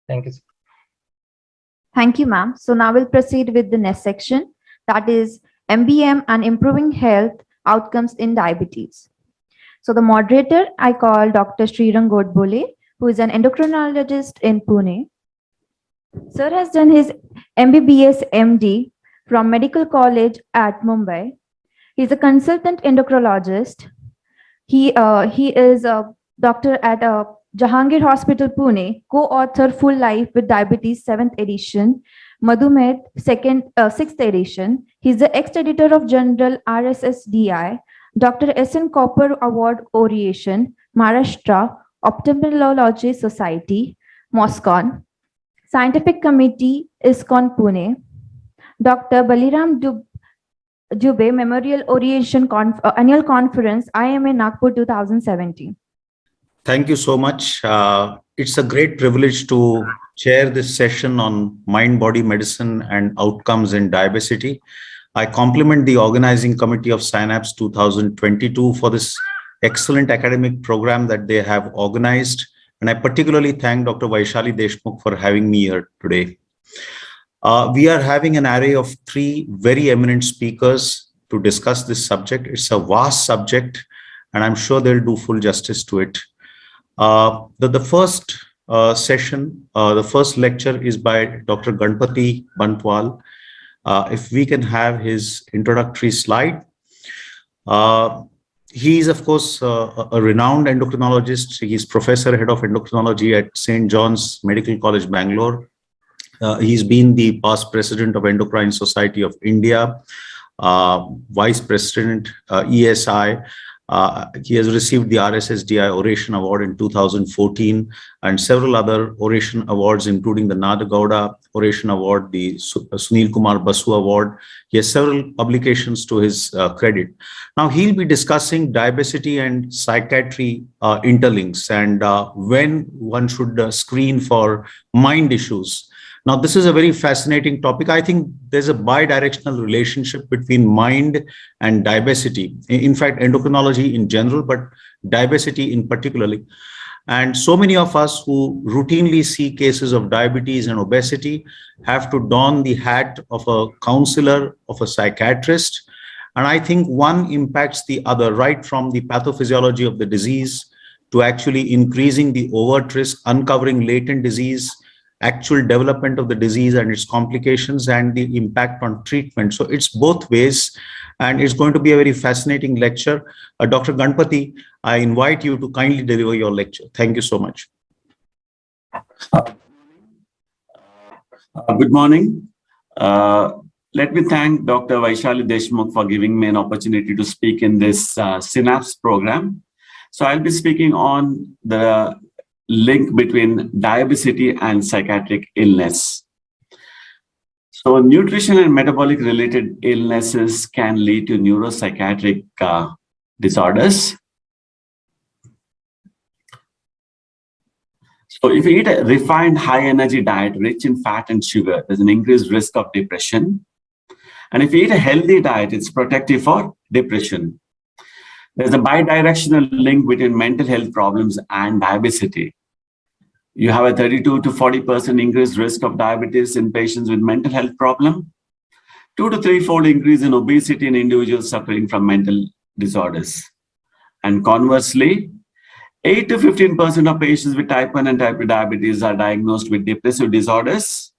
Thank you. Thank you, ma'am. So now we'll proceed with the next section, that is MBM and improving health outcomes in diabetes. So the moderator, I call Dr. Srirang Godbole, who is an endocrinologist in Pune. Sir has done his MBBS MD from Medical College at Mumbai. He's a consultant endocrinologist. He is a doctor at Jahangir Hospital, Pune, co-author Full Life with Diabetes 7th edition, Madhumed 6th edition. He's the ex-editor of Journal RSSDI, Dr. S.N. Copper Award Oration, Maharashtra Ophthalmology Society, Moscon, Scientific Committee, ISKCON Pune, Dr. Baliram Dubey Memorial Oration Annual Conference, IMA Nagpur 2017. Thank you so much. It's a great privilege to chair this session on mind-body medicine and outcomes in diabetes. I compliment the organizing committee of Synapse 2022 for this excellent academic program that they have organized. And I particularly thank Dr. Vaishalideshmukh for having me here today. We are having an array of 3 very eminent speakers to discuss this subject. It's a vast subject, and I'm sure they'll do full justice to it. The first session, the first lecture is by Dr. Ganpati Bantwal. If we can have his introductory slide. He is, of course, a renowned endocrinologist. He's professor, head of endocrinology at St. John's Medical College, Bangalore. He's been the past president of Endocrine Society of India, vice president, ESI. He has received the RSSDI Oration Award in 2014 and several other Oration Awards, including the Nadagowda Oration Award, the Sunil Kumar Basu Award. He has several publications to his credit. Now, he'll be discussing diabetes and psychiatry interlinks and when one should screen for mind issues. Now, this is a very fascinating topic. I think there's a bi-directional relationship between mind and diabetes. In fact, endocrinology in general, but diabetes in particularly. And so many of us who routinely see cases of diabetes and obesity have to don the hat of a counselor, of a psychiatrist. And I think one impacts the other, right from the pathophysiology of the disease to actually increasing the overt risk, uncovering latent disease, actual development of the disease and its complications, and the impact on treatment. So it's both ways, and it's going to be a very fascinating lecture. Dr. Ganpati, I invite you to kindly deliver your lecture. Thank you so much. Good morning. Let me thank Dr. Vaishalideshmukh for giving me an opportunity to speak in this Synapse program. So I'll be speaking on the link between diabetes and psychiatric illness. So nutrition and metabolic related illnesses can lead to neuropsychiatric disorders. So if you eat a refined high energy diet rich in fat and sugar, there's an increased risk of depression. And if you eat a healthy diet, it's protective for depression. There's a bidirectional link between mental health problems and diabetes. You have a 32 to 40% increased risk of diabetes in patients with mental health problem, 2 to 3-fold increase in obesity in individuals suffering from mental disorders. And conversely, 8 to 15% of patients with type 1 and type 2 diabetes are diagnosed with depressive disorders.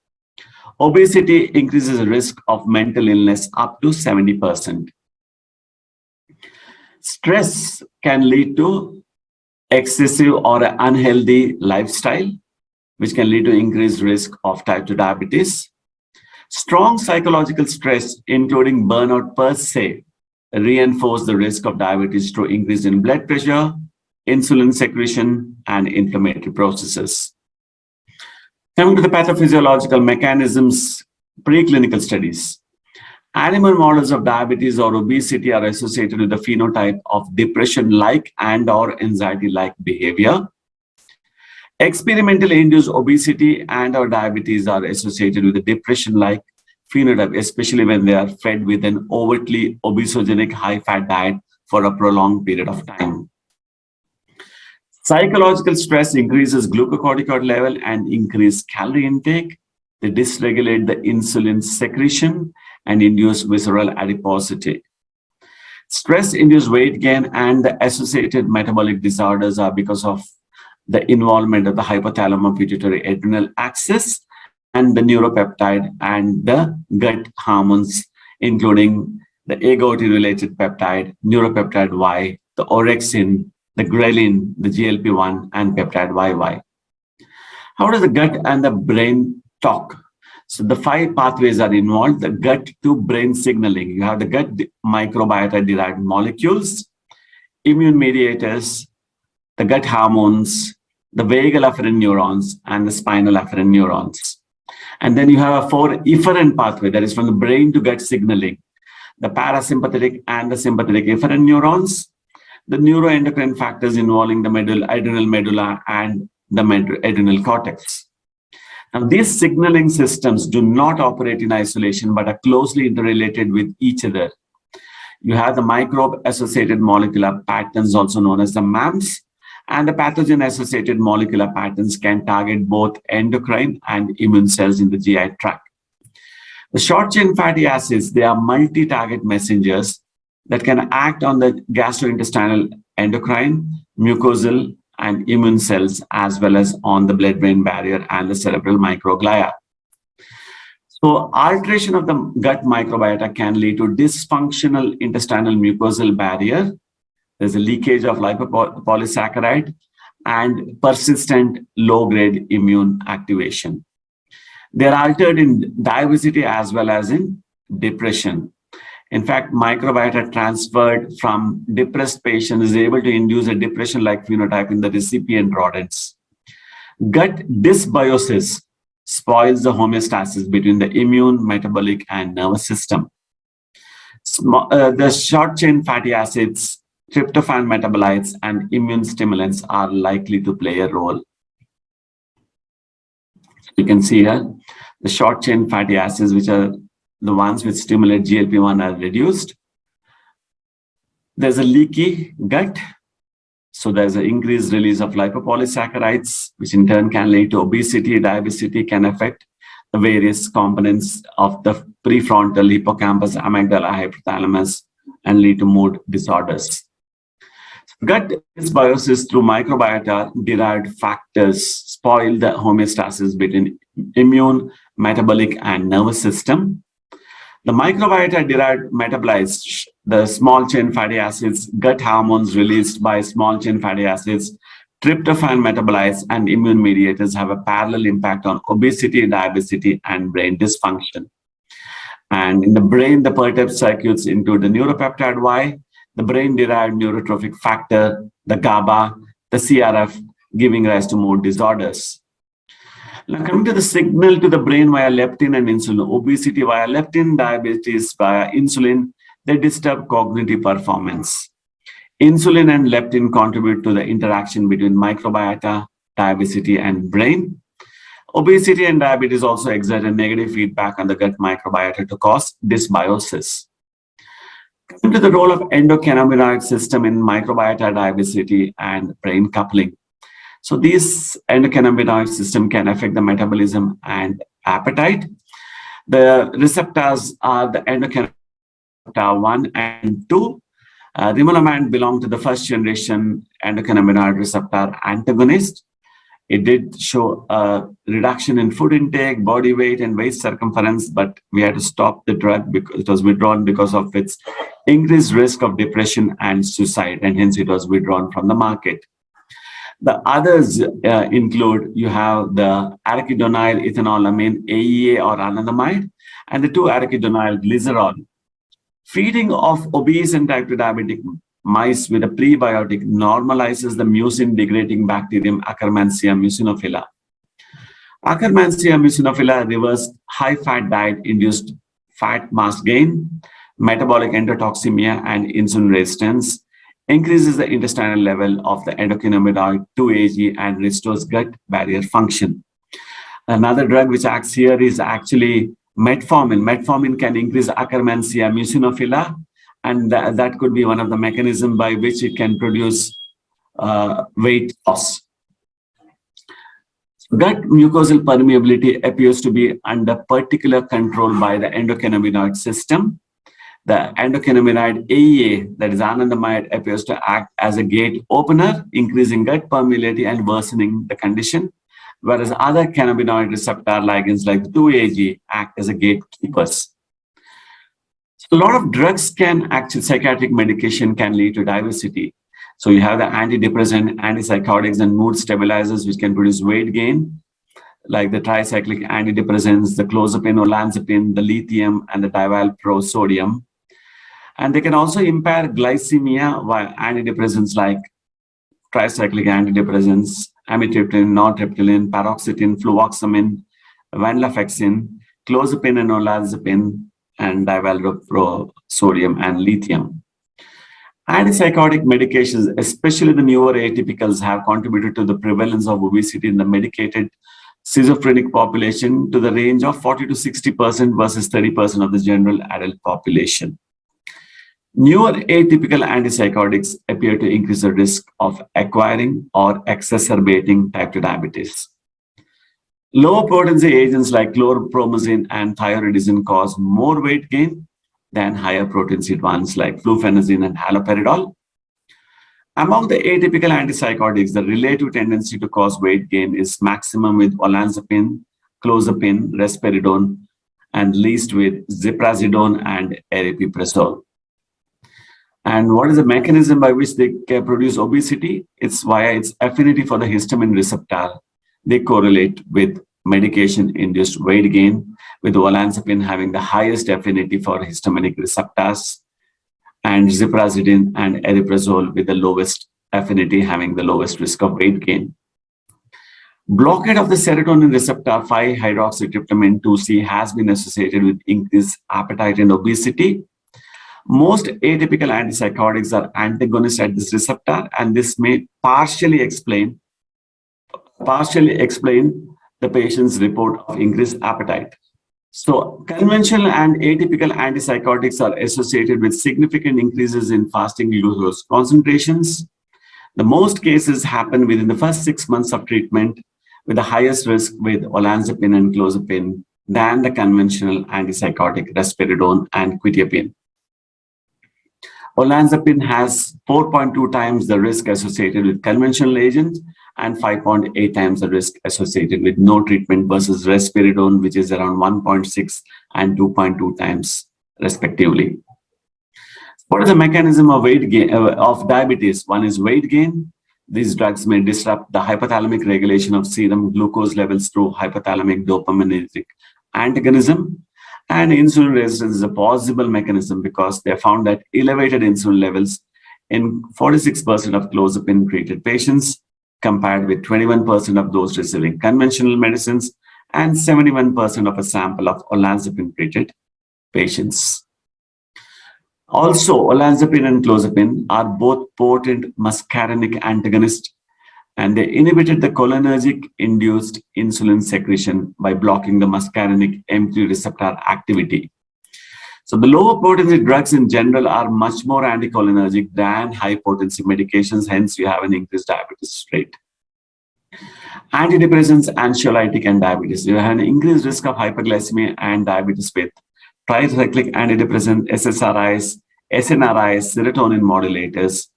Obesity increases the risk of mental illness up to 70%. Stress can lead to excessive or unhealthy lifestyle, which can lead to increased risk of type 2 diabetes. Strong psychological stress, including burnout per se, reinforce the risk of diabetes through increase in blood pressure, insulin secretion, and inflammatory processes. Coming to the pathophysiological mechanisms, preclinical studies. Animal models of diabetes or obesity are associated with the phenotype of depression-like and/or anxiety-like behavior. Experimentally induced obesity and/or diabetes are associated with the depression-like phenotype, especially when they are fed with an overtly obesogenic high-fat diet for a prolonged period of time. Psychological stress increases glucocorticoid level and increase calorie intake. They dysregulate the insulin secretion and induce visceral adiposity. Stress-induced weight gain and the associated metabolic disorders are because of the involvement of the hypothalamus-pituitary adrenal axis and the neuropeptide and the gut hormones, including the agouti-related peptide, neuropeptide Y, the orexin, the ghrelin, the GLP-1, and peptide YY. How does the gut and the brain talk? So the 5 pathways are involved. The gut to brain signaling. You have the gut microbiota derived molecules, immune mediators, the gut hormones, the vagal afferent neurons, and the spinal afferent neurons. And then you have a 4 efferent pathway, that is from the brain to gut signaling. The parasympathetic and the sympathetic efferent neurons, the neuroendocrine factors involving the adrenal medulla and the adrenal cortex. Now, these signaling systems do not operate in isolation, but are closely interrelated with each other. You have the microbe-associated molecular patterns, also known as the MAMS, and the pathogen-associated molecular patterns can target both endocrine and immune cells in the GI tract. The short-chain fatty acids, they are multi-target messengers that can act on the gastrointestinal, endocrine, mucosal, and immune cells, as well as on the blood-brain barrier and the cerebral microglia. So alteration of the gut microbiota can lead to dysfunctional intestinal mucosal barrier. There's a leakage of lipopolysaccharide and persistent low-grade immune activation. They're altered in diabetes as well as in depression. In fact, microbiota transferred from depressed patients is able to induce a depression-like phenotype in the recipient rodents. Gut dysbiosis spoils the homeostasis between the immune, metabolic, and nervous system. The short-chain fatty acids, tryptophan metabolites, and immune stimulants are likely to play a role. You can see here, the short-chain fatty acids, which are the ones which stimulate GLP-1, are reduced. There's a leaky gut. So there's an increased release of lipopolysaccharides, which in turn can lead to obesity. Diabetes can affect the various components of the prefrontal hippocampus, amygdala, hypothalamus, and lead to mood disorders. Gut dysbiosis through microbiota-derived factors spoil the homeostasis between immune, metabolic, and nervous system. The microbiota-derived metabolites, the small-chain fatty acids, gut hormones released by small-chain fatty acids, tryptophan metabolites, and immune mediators have a parallel impact on obesity, diabetes, and brain dysfunction. And in the brain, the perturbed circuits include the neuropeptide Y, the brain-derived neurotrophic factor, the GABA, the CRF, giving rise to mood disorders. Now, coming to the signal to the brain via leptin and insulin, obesity via leptin, diabetes via insulin, they disturb cognitive performance. Insulin and leptin contribute to the interaction between microbiota, diabetes, and brain. Obesity and diabetes also exert a negative feedback on the gut microbiota to cause dysbiosis. Coming to the role of endocannabinoid system in microbiota, diabetes, and brain coupling. So these endocannabinoid system can affect the metabolism and appetite. The receptors are the endocannabinoid receptor 1 and 2. Rimonabant belonged to the first generation endocannabinoid receptor antagonist. It did show a reduction in food intake, body weight, and waist circumference, but we had to stop the drug because it was withdrawn because of its increased risk of depression and suicide, and hence it was withdrawn from the market. The others include, you have the arachidonyl ethanolamine, AEA or anandamide, and the 2-arachidonyl glycerol. Feeding of obese and type 2 diabetic mice with a prebiotic normalizes the mucin-degrading bacterium Akkermansia mucinophila. Akkermansia mucinophila reversed high-fat diet-induced fat mass gain, metabolic endotoxemia, and insulin resistance, increases the intestinal level of the endocannabinoid 2-AG, and restores gut barrier function. Another drug which acts here is actually metformin. Metformin can increase Akkermansia mucinophila, and that could be one of the mechanisms by which it can produce weight loss. Gut mucosal permeability appears to be under particular control by the endocannabinoid system. The endocannabinoid AEA, that is anandamide, appears to act as a gate opener, increasing gut permeability and worsening the condition, whereas other cannabinoid receptor ligands like 2-AG act as a gatekeepers. So a lot of drugs can actually, psychiatric medication can lead to diversity. So you have the antidepressant, antipsychotics, and mood stabilizers, which can produce weight gain, like the tricyclic antidepressants, the clozapine, olanzapine, the lithium, and the divalprosodium. And they can also impair glycemia, while antidepressants like tricyclic antidepressants, amitriptyline, nortriptyline, paroxetine, fluvoxamine, venlafaxine, clozapine and olanzapine, and divalprosodium and lithium. Antipsychotic medications, especially the newer atypicals, have contributed to the prevalence of obesity in the medicated schizophrenic population to the range of 40 to 60% versus 30% of the general adult population. Newer atypical antipsychotics appear to increase the risk of acquiring or exacerbating type 2 diabetes. Low potency agents like chlorpromazine and thyroidazine cause more weight gain than higher potency ones like fluphenazine and haloperidol. Among the atypical antipsychotics, the relative tendency to cause weight gain is maximum with olanzapine, clozapine, risperidone, and least with ziprasidone and aripiprazole. And what is the mechanism by which they can produce obesity? It's via its affinity for the histamine receptor. They correlate with medication-induced weight gain, with olanzapine having the highest affinity for histaminic receptors, and ziprasidine and aripiprazole with the lowest affinity, having the lowest risk of weight gain. Blockade of the serotonin receptor 5-hydroxytryptamine 2C has been associated with increased appetite and obesity. Most atypical antipsychotics are antagonists at this receptor, and this may partially explain the patient's report of increased appetite. So conventional and atypical antipsychotics are associated with significant increases in fasting glucose concentrations. The most cases happen within the first 6 months of treatment, with the highest risk with olanzapine and clozapine than the conventional antipsychotic risperidone and quetiapine. Olanzapine has 4.2 times the risk associated with conventional agents and 5.8 times the risk associated with no treatment versus risperidone, which is around 1.6 and 2.2 times respectively. What is the mechanism of weight gain of diabetes? One is weight gain. These drugs may disrupt the hypothalamic regulation of serum glucose levels through hypothalamic dopaminergic antagonism. And insulin resistance is a possible mechanism because they found that elevated insulin levels in 46% of clozapine-treated patients, compared with 21% of those receiving conventional medicines and 71% of a sample of olanzapine-treated patients. Also, olanzapine and clozapine are both potent muscarinic antagonists, and they inhibited the cholinergic-induced insulin secretion by blocking the muscarinic M3 receptor activity. So the lower potency drugs in general are much more anticholinergic than high potency medications, hence you have an increased diabetes rate. Antidepressants, anxiolytic, and diabetes. You have an increased risk of hyperglycemia and diabetes with tricyclic antidepressant, SSRIs, SNRIs, serotonin modulators.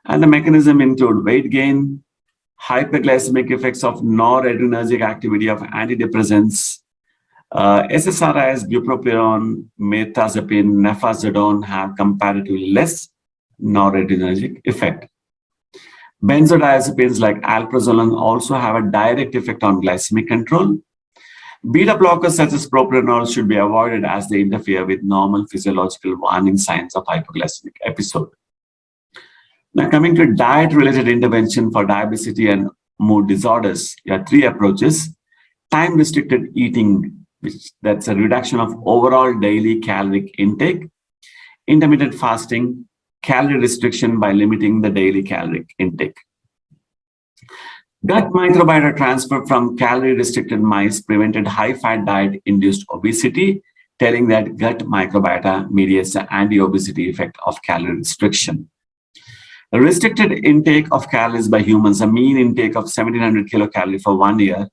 And the mechanism include weight gain, hyperglycemic effects of noradrenergic activity of antidepressants. SSRIs, bupropion, mirtazapine, nefazodone have comparatively less noradrenergic effect. Benzodiazepines like alprazolam also have a direct effect on glycemic control. Beta blockers such as propranolol should be avoided as they interfere with normal physiological warning signs of hypoglycemic episode. Now, coming to diet-related intervention for diabetes and mood disorders, there are 3 approaches. Time-restricted eating, that's a reduction of overall daily caloric intake. Intermittent fasting, calorie restriction by limiting the daily caloric intake. Gut microbiota transfer from calorie-restricted mice prevented high-fat diet-induced obesity, telling that gut microbiota mediates the anti-obesity effect of calorie restriction. A restricted intake of calories by humans, a mean intake of 1700 kilocalories for 1 year,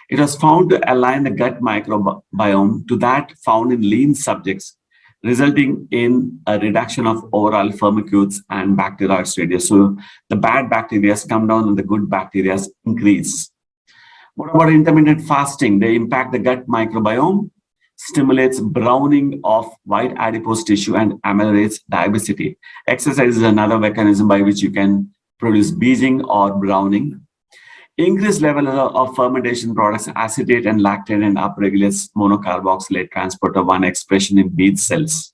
it was found to align the gut microbiome to that found in lean subjects, resulting in a reduction of overall firmicutes and bacteroid radius. So the bad bacteria come down and the good bacteria increase. What about intermittent fasting? They impact the gut microbiome, stimulates browning of white adipose tissue, and ameliorates diabetes. Exercise is another mechanism by which you can produce beiging or browning. Increased level of fermentation products, acetate and lactate, and upregulates monocarboxylate transporter 1 expression in beet cells.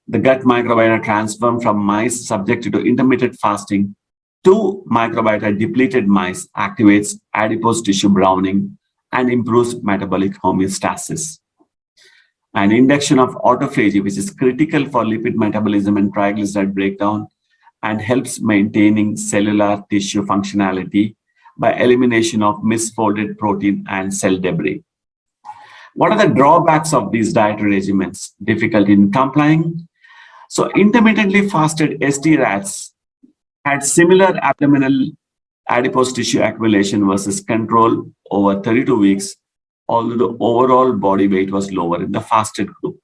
The gut microbiota transformed from mice subjected to intermittent fasting to microbiota depleted mice activates adipose tissue browning and improves metabolic homeostasis. An induction of autophagy, which is critical for lipid metabolism and triglyceride breakdown, and helps maintaining cellular tissue functionality by elimination of misfolded protein and cell debris. What are the drawbacks of these dietary regimens? Difficulty in complying. So intermittently fasted ST rats had similar abdominal adipose tissue accumulation versus control over 32 weeks, although the overall body weight was lower in the fasted group.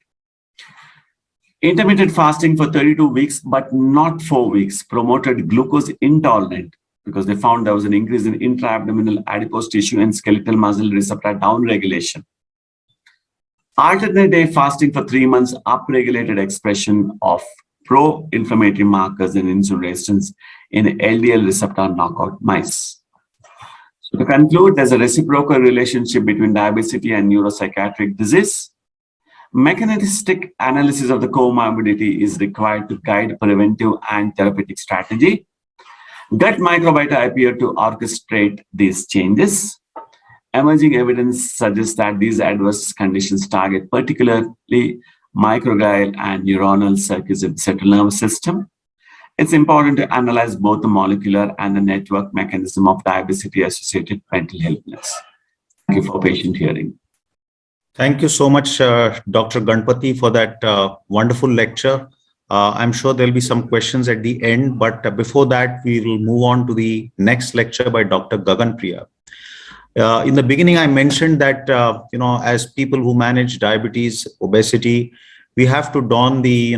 Intermittent fasting for 32 weeks, but not 4 weeks, promoted glucose intolerant because they found there was an increase in intra-abdominal adipose tissue and skeletal muscle receptor downregulation. Alternate day fasting for 3 months upregulated expression of pro-inflammatory markers and insulin resistance in LDL receptor knockout mice. So to conclude, there's a reciprocal relationship between diabetes and neuropsychiatric disease. Mechanistic analysis of the comorbidity is required to guide preventive and therapeutic strategy. Gut microbiota appear to orchestrate these changes. Emerging evidence suggests that these adverse conditions target particularly microglial and neuronal circuits of the central nervous system. It's important to analyze both the molecular and the network mechanism of diabetes-associated mental illness. Thank you for patient hearing. Thank you so much, Dr. Ganpati, for that wonderful lecture. I'm sure there'll be some questions at the end, but before that, we will move on to the next lecture by Dr. Gagan Priya. In the beginning, I mentioned that, as people who manage diabetes, obesity, we have to don the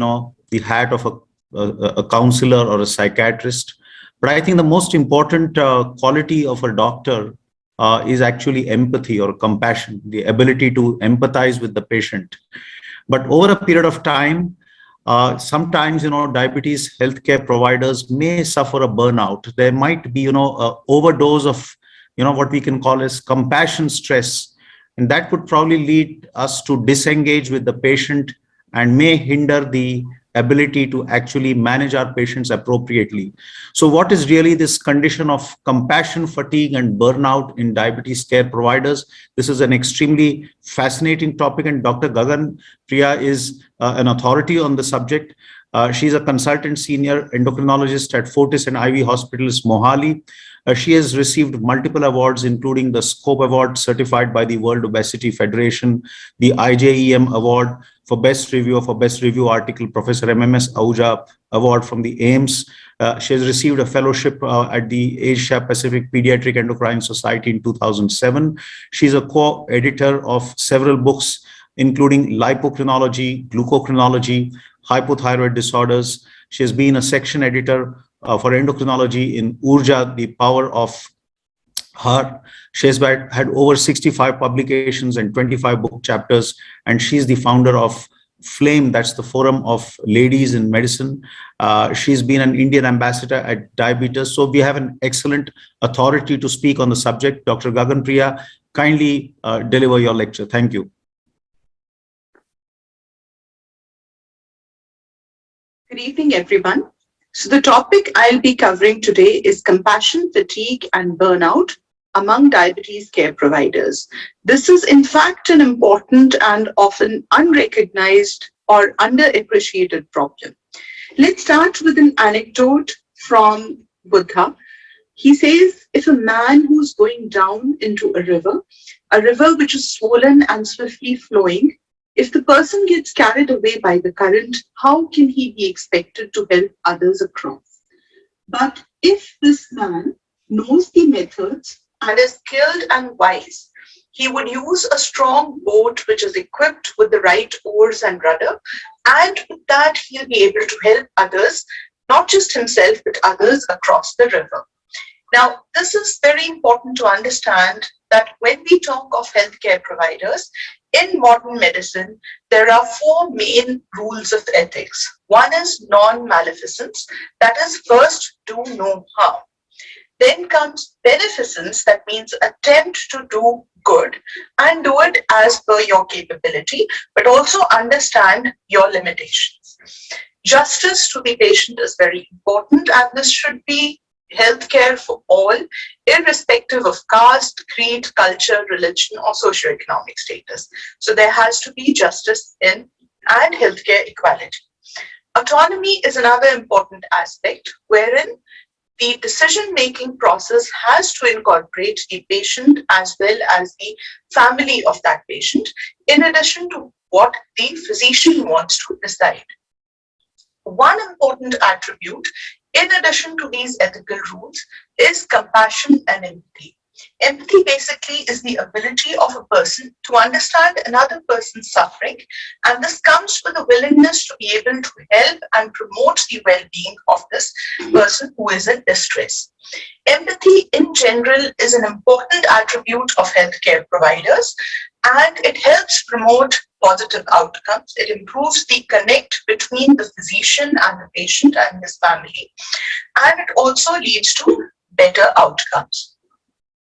hat of a counselor or a psychiatrist. But I think the most important quality of a doctor is actually empathy or compassion, the ability to empathize with the patient. But over a period of time, sometimes, diabetes healthcare providers may suffer a burnout. There might be, an overdose of, what we can call as compassion stress. And that would probably lead us to disengage with the patient and may hinder the ability to actually manage our patients appropriately. So what is really this condition of compassion fatigue and burnout in diabetes care providers? This is an extremely fascinating topic, and Dr. Gagan Priya is an authority on the subject. She's a consultant senior endocrinologist at Fortis and Ivy Hospitals, Mohali. She has received multiple awards, including the SCOPE Award certified by the World Obesity Federation, the IJEM Award for Best Review Article, Professor MMS Ahuja Award from the AIMS. She has received a fellowship at the Asia Pacific Pediatric Endocrine Society in 2007. She's a co-editor of several books, including lipocrinology, glucocrinology, hypothyroid disorders. She has been a section editor for endocrinology in Urja, the Power of Her. She has had over 65 publications and 25 book chapters, and she's the founder of FLAME, that's the Forum of Ladies in Medicine. She's been an Indian ambassador at Diabetes. So we have an excellent authority to speak on the subject. Dr. Gagan Priya, kindly deliver your lecture. Thank you. Good evening, everyone. So the topic I'll be covering today is compassion, fatigue, and burnout among diabetes care providers. This is in fact an important and often unrecognized or underappreciated problem. Let's start with an anecdote from Buddha. He says, if a man who's going down into a river which is swollen and swiftly flowing, if the person gets carried away by the current, how can he be expected to help others across? But if this man knows the methods and is skilled and wise, he would use a strong boat which is equipped with the right oars and rudder, and with that he'll be able to help others, not just himself, but others across the river. Now, this is very important to understand that when we talk of healthcare providers, in modern medicine, there are four main rules of ethics. One is non-maleficence, that is, first, do no harm. Then comes beneficence, that means attempt to do good and do it as per your capability, but also understand your limitations. Justice to the patient is very important, and this should be healthcare for all, irrespective of caste, creed, culture, religion, or socioeconomic status. So there has to be justice in and healthcare equality. Autonomy is another important aspect wherein the decision-making process has to incorporate the patient as well as the family of that patient, in addition to what the physician wants to decide. One important attribute, in addition to these ethical rules, is compassion and empathy. Empathy basically is the ability of a person to understand another person's suffering, and this comes with a willingness to be able to help and promote the well-being of this person who is in distress. Empathy in general is an important attribute of healthcare providers, and it helps promote positive outcomes. It improves the connect between the physician and the patient and his family, and it also leads to better outcomes.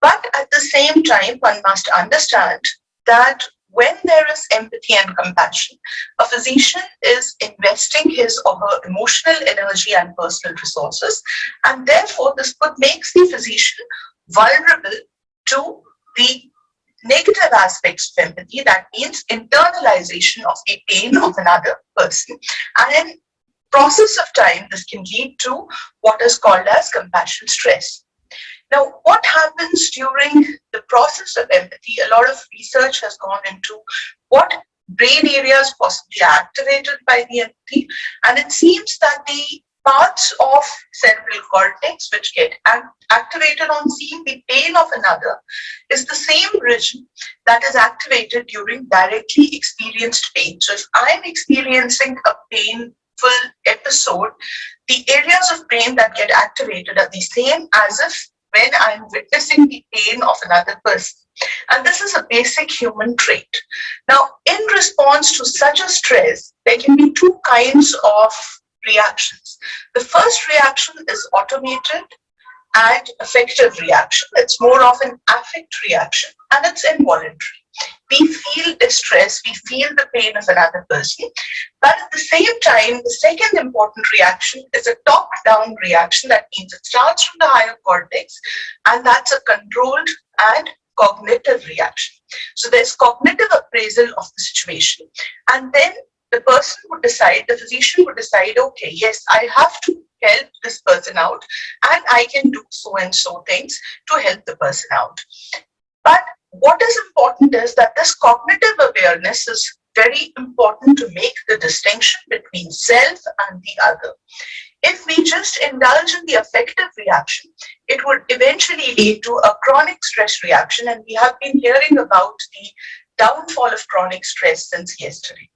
But at the same time, one must understand that when there is empathy and compassion, a physician is investing his or her emotional energy and personal resources, and therefore this could make the physician vulnerable to the negative aspects of empathy. That means internalization of the pain of another person, and in process of time, this can lead to what is called as compassion stress. Now, what happens during the process of empathy? A lot of research has gone into what brain areas possibly are activated by the empathy, and it seems that the parts of cerebral cortex which get activated on seeing the pain of another is the same region that is activated during directly experienced pain. So if I'm experiencing a painful episode, the areas of brain that get activated are the same as if when I'm witnessing the pain of another person. And this is a basic human trait. Now, in response to such a stress, there can be two kinds of reactions. The first reaction is automated and affective reaction. It's more of an affect reaction, and it's involuntary. We feel distress, we feel the pain of another person, but at the same time, the second important reaction is a top-down reaction. That means it starts from the higher cortex, and that's a controlled and cognitive reaction. So there's cognitive appraisal of the situation, and then the person would decide, the physician would decide, okay, yes, I have to help this person out, and I can do so and so things to help the person out. But what is important is that this cognitive awareness is very important to make the distinction between self and the other. If we just indulge in the affective reaction, it would eventually lead to a chronic stress reaction, and we have been hearing about the downfall of chronic stress since yesterday.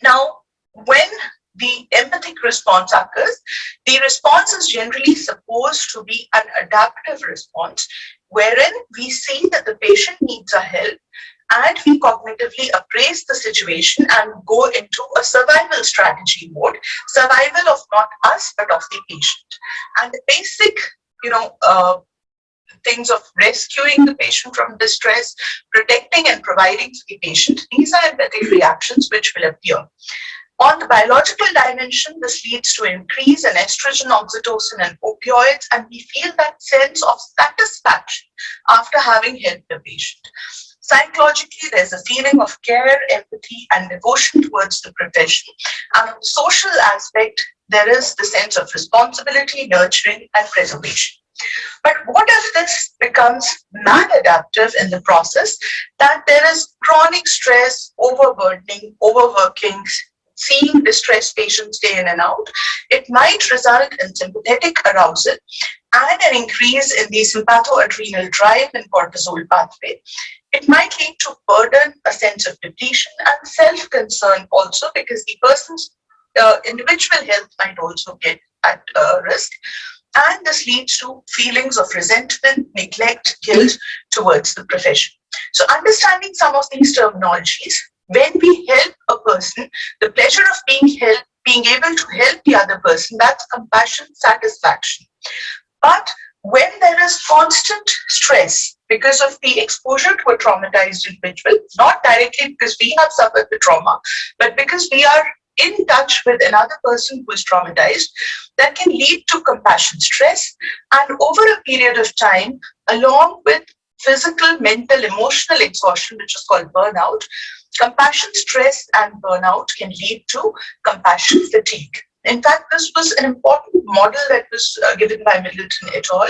Now, when the empathic response occurs, the response is generally supposed to be an adaptive response, wherein we see that the patient needs our help and we cognitively appraise the situation and go into a survival strategy mode, survival of not us, but of the patient. And the basic, things of rescuing the patient from distress, protecting and providing for the patient, these are empathic reactions which will appear. On the biological dimension, this leads to increase in estrogen, oxytocin, and opioids, and we feel that sense of satisfaction after having helped the patient. Psychologically, there's a feeling of care, empathy, and devotion towards the profession. And on the social aspect, there is the sense of responsibility, nurturing, and preservation. But what if this becomes maladaptive in the process, that there is chronic stress, overburdening, overworking, seeing distressed patients day in and out, it might result in sympathetic arousal and an increase in the sympathoadrenal drive and cortisol pathway. It might lead to burden, a sense of depletion, and self-concern also, because the person's individual health might also get at risk. And this leads to feelings of resentment, neglect, guilt towards the profession. So understanding some of these terminologies, when we help a person, the pleasure of being helped, being able to help the other person, that's compassion, satisfaction. But when there is constant stress because of the exposure to a traumatized individual, not directly because we have suffered the trauma, but because we are in touch with another person who is traumatized, that can lead to compassion stress. And over a period of time, along with physical, mental, emotional exhaustion, which is called burnout, compassion stress and burnout can lead to compassion fatigue. In fact, this was an important model that was given by Middleton et al.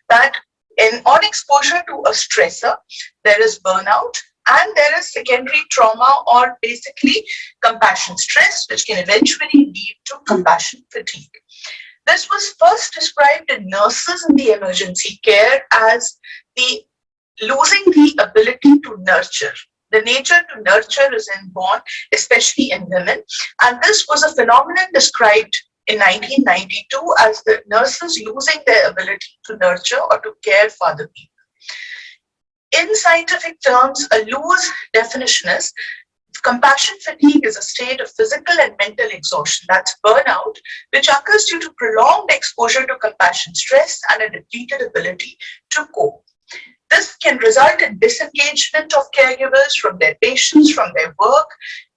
That on exposure to a stressor, there is burnout and there is secondary trauma, or basically compassion stress, which can eventually lead to compassion fatigue. This was first described in nurses in the emergency care as the losing the ability to nurture. The nature to nurture is inborn, especially in women. And this was a phenomenon described in 1992 as the nurses losing their ability to nurture or to care for other people. In scientific terms, a loose definition is compassion fatigue is a state of physical and mental exhaustion, that's burnout, which occurs due to prolonged exposure to compassion stress and a depleted ability to cope. This can result in disengagement of caregivers from their patients, from their work.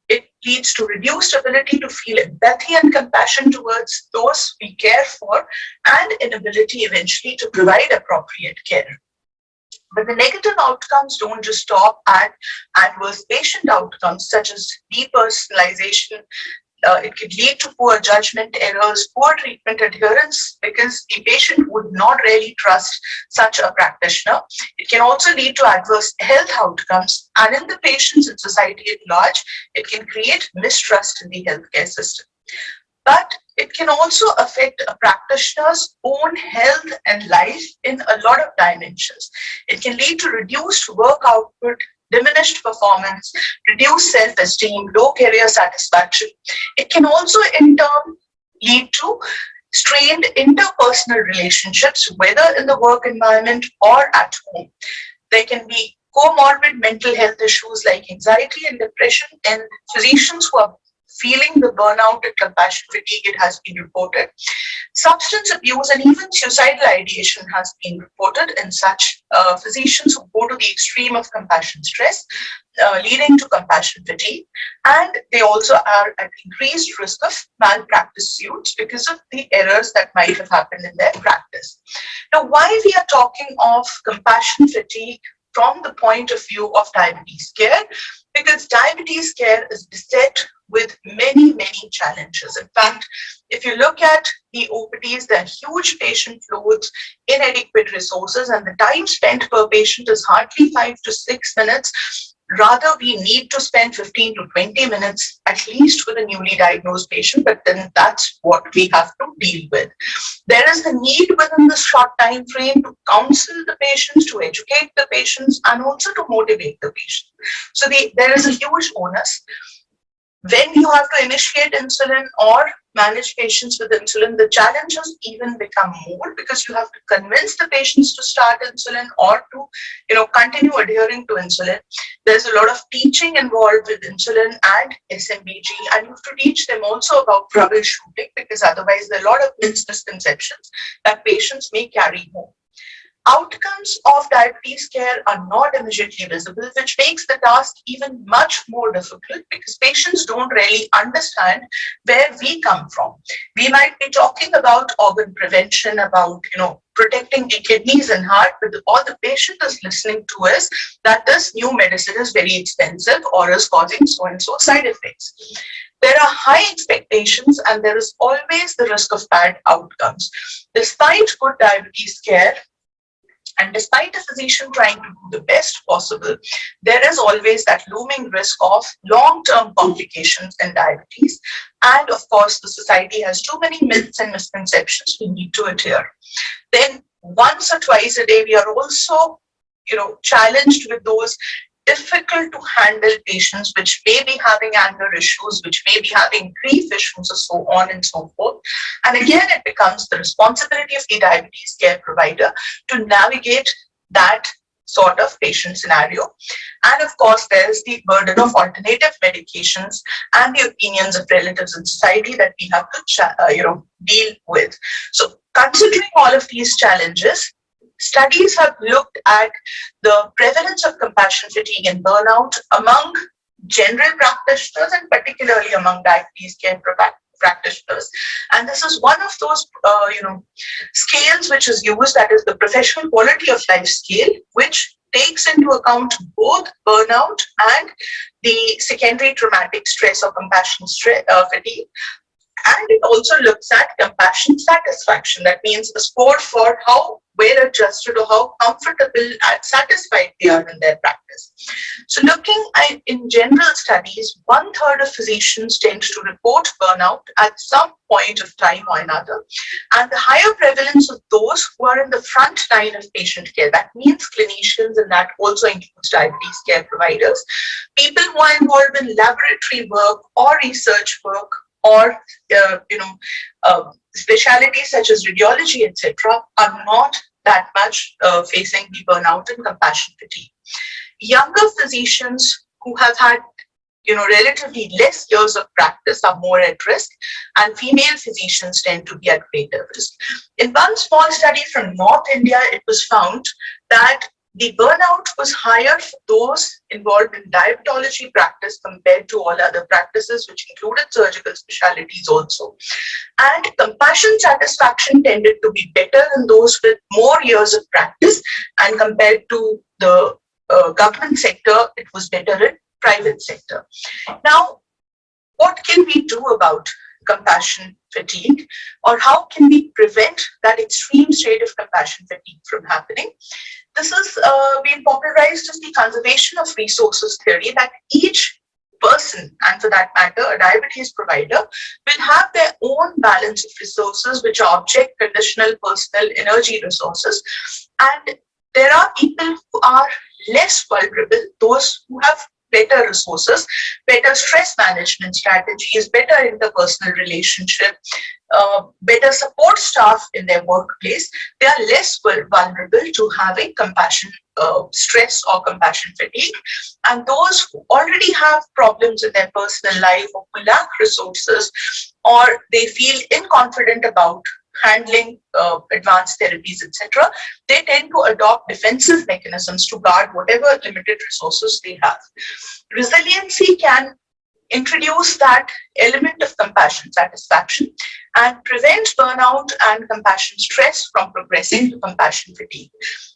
It leads to reduced ability to feel empathy and compassion towards those we care for, and inability eventually to provide appropriate care. But the negative outcomes don't just stop at adverse patient outcomes, such as depersonalization. It could lead to poor judgment errors, poor treatment adherence, because the patient would not really trust such a practitioner. It can also lead to adverse health outcomes, and in the patients and society at large, it can create mistrust in the healthcare system. But it can also affect a practitioner's own health and life in a lot of dimensions. It can lead to reduced work output, diminished performance, reduced self-esteem, low career satisfaction. It can also in turn lead to strained interpersonal relationships, whether in the work environment or at home. There can be comorbid mental health issues like anxiety and depression in physicians who are feeling the burnout and compassion fatigue, it has been reported. Substance abuse and even suicidal ideation has been reported in such physicians who go to the extreme of compassion stress, leading to compassion fatigue. And they also are at increased risk of malpractice suits because of the errors that might have happened in their practice. Now, why we are talking of compassion fatigue from the point of view of diabetes care? Because diabetes care is beset with many, many challenges. In fact, if you look at the OPDs, there are huge patient loads, inadequate resources, and the time spent per patient is hardly 5 to 6 minutes. Rather, we need to spend 15 to 20 minutes at least with a newly diagnosed patient, but then that's what we have to deal with. There is the need within this short time frame to counsel the patients, to educate the patients, and also to motivate the patient. So there is a huge onus. When you have to initiate insulin or manage patients with insulin, the challenges even become more, because you have to convince the patients to start insulin or to continue adhering to insulin. There's a lot of teaching involved with insulin and SMBG, and you have to teach them also about troubleshooting, because otherwise there are a lot of misconceptions that patients may carry home. Outcomes of diabetes care are not immediately visible, which makes the task even much more difficult, because patients don't really understand where we come from. We might be talking about organ prevention, about protecting the kidneys and heart, but all the patient is listening to is that this new medicine is very expensive or is causing so and so side effects. There are high expectations, and there is always the risk of bad outcomes. Despite good diabetes care, And despite a physician trying to do the best possible, there is always that looming risk of long-term complications in diabetes. And of course, the society has too many myths and misconceptions we need to adhere. Then once or twice a day, we are also, challenged with those difficult to handle patients which may be having anger issues, which may be having grief issues, and so on and so forth. And again, it becomes the responsibility of the diabetes care provider to navigate that sort of patient scenario. And of course, there's the burden of alternative medications and the opinions of relatives in society that we have to deal with. So considering all of these challenges, studies have looked at the prevalence of compassion fatigue and burnout among general practitioners and particularly among diabetes care practitioners. And this is one of those, scales which is used, that is the professional quality of life scale, which takes into account both burnout and the secondary traumatic stress or compassion fatigue. And it also looks at compassion satisfaction. That means a score for how well adjusted or how comfortable and satisfied they are in their practice. So looking at, in general studies, 1/3 of physicians tend to report burnout at some point of time or another. And the higher prevalence of those who are in the front line of patient care, that means clinicians, and that also includes diabetes care providers, people who are involved in laboratory work or research work, or specialties such as radiology, etc., are not that much facing the burnout and compassion fatigue. Younger physicians who have had relatively less years of practice are more at risk, and female physicians tend to be at greater risk. In one small study from North India, it was found that the burnout was higher for those involved in diabetology practice compared to all other practices, which included surgical specialties also. And compassion satisfaction tended to be better in those with more years of practice, and compared to the government sector, it was better in private sector. Now, what can we do about compassion fatigue, or how can we prevent that extreme state of compassion fatigue from happening? This is being popularized as the conservation of resources theory, that each person, and for that matter, a diabetes provider, will have their own balance of resources, which are object, conditional, personal, energy resources. And there are people who are less vulnerable, those who have better resources, better stress management strategies, better interpersonal relationship, better support staff in their workplace. They are less vulnerable to having compassion stress or compassion fatigue. And those who already have problems in their personal life, or who lack resources, or they feel inconfident about handling advanced therapies, etc., they tend to adopt defensive mechanisms to guard whatever limited resources they have. Resiliency can introduce that element of compassion satisfaction and prevent burnout and compassion stress from progressing to compassion fatigue.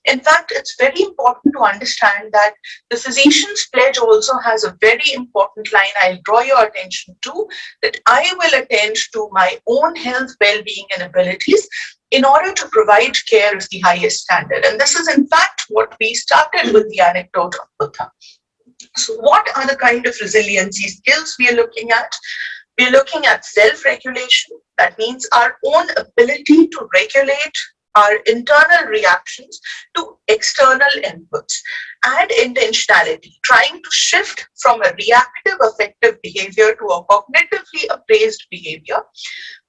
In fact, it's very important to understand that the physician's pledge also has a very important line I'll draw your attention to, that I will attend to my own health, well-being and abilities in order to provide care of the highest standard. And this is in fact what we started with the anecdote of Buddha. So what are the kind of resiliency skills we are looking at? We are looking at self-regulation. That means our own ability to regulate our internal reactions to external inputs, and intentionality, trying to shift from a reactive affective behavior to a cognitively appraised behavior.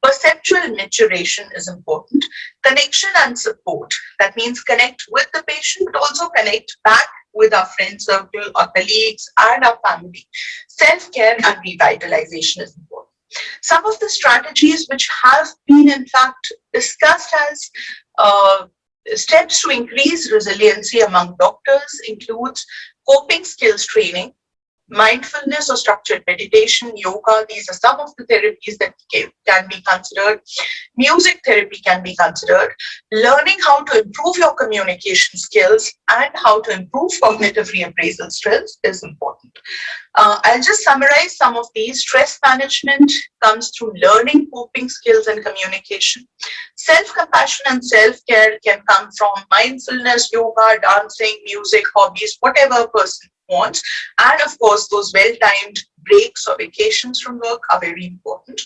Perceptual maturation is important. Connection and support. That means connect with the patient, but also connect back with our friend circle, our colleagues, and our family. Self-care and revitalization is important. Some of the strategies which have been in fact discussed as steps to increase resiliency among doctors includes coping skills training, Mindfulness or structured meditation, yoga, these are some of the therapies that can be considered. Music therapy can be considered. Learning how to improve your communication skills and how to improve cognitive reappraisal skills is important. I'll just summarize some of these. Stress management comes through learning coping skills and communication. Self-compassion and self-care can come from mindfulness, yoga, dancing, music, hobbies, whatever a person wants. And of course, those well-timed breaks or vacations from work are very important.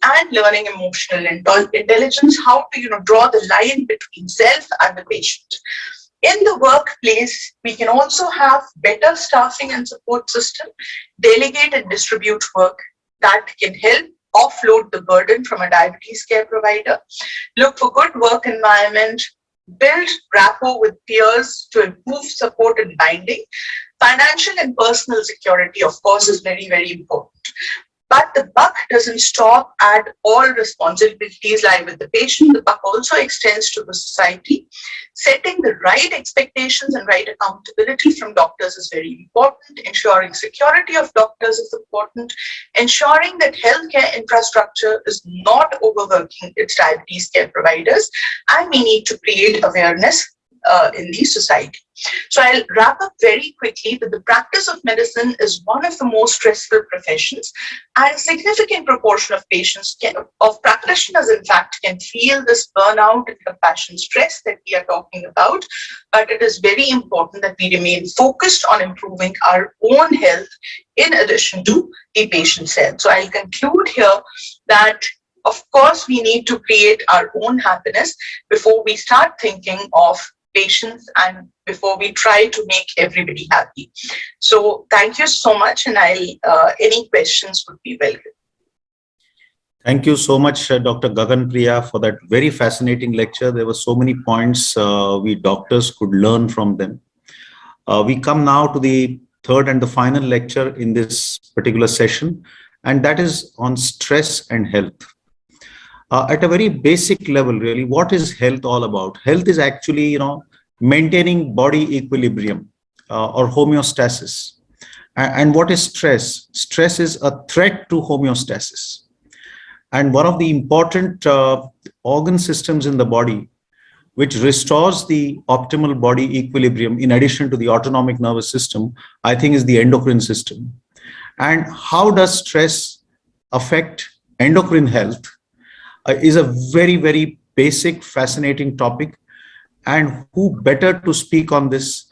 And learning emotional intelligence, how to draw the line between self and the patient. In the workplace, we can also have better staffing and support system, delegate and distribute work that can help offload the burden from a diabetes care provider, look for good work environment, build rapport with peers to improve support and binding. Financial and personal security, of course, is very, very important. But the buck doesn't stop at all responsibilities lie with the patient. The buck also extends to the society. Setting the right expectations and right accountability from doctors is very important. Ensuring security of doctors is important. Ensuring that healthcare infrastructure is not overworking its diabetes care providers. And we need to create awareness in the society. So I'll wrap up very quickly that the practice of medicine is one of the most stressful professions, and a significant proportion of patients of practitioners, in fact, can feel this burnout and compassion stress that we are talking about. But it is very important that we remain focused on improving our own health in addition to the patient's health. So I'll conclude here that of course we need to create our own happiness before we start thinking of patients and before we try to make everybody happy. So thank you so much, and any questions would be welcome. Thank you so much, Dr. Gagan Priya, for that very fascinating lecture. There were so many points we doctors could learn from them. We come now to the third and the final lecture in this particular session, and that is on stress and health. At a very basic level, really, what is health all about? Health is actually, maintaining body equilibrium or homeostasis. And what is stress? Stress is a threat to homeostasis. And one of the important organ systems in the body, which restores the optimal body equilibrium in addition to the autonomic nervous system, I think is the endocrine system. And how does stress affect endocrine health is a very, very basic, fascinating topic. And who better to speak on this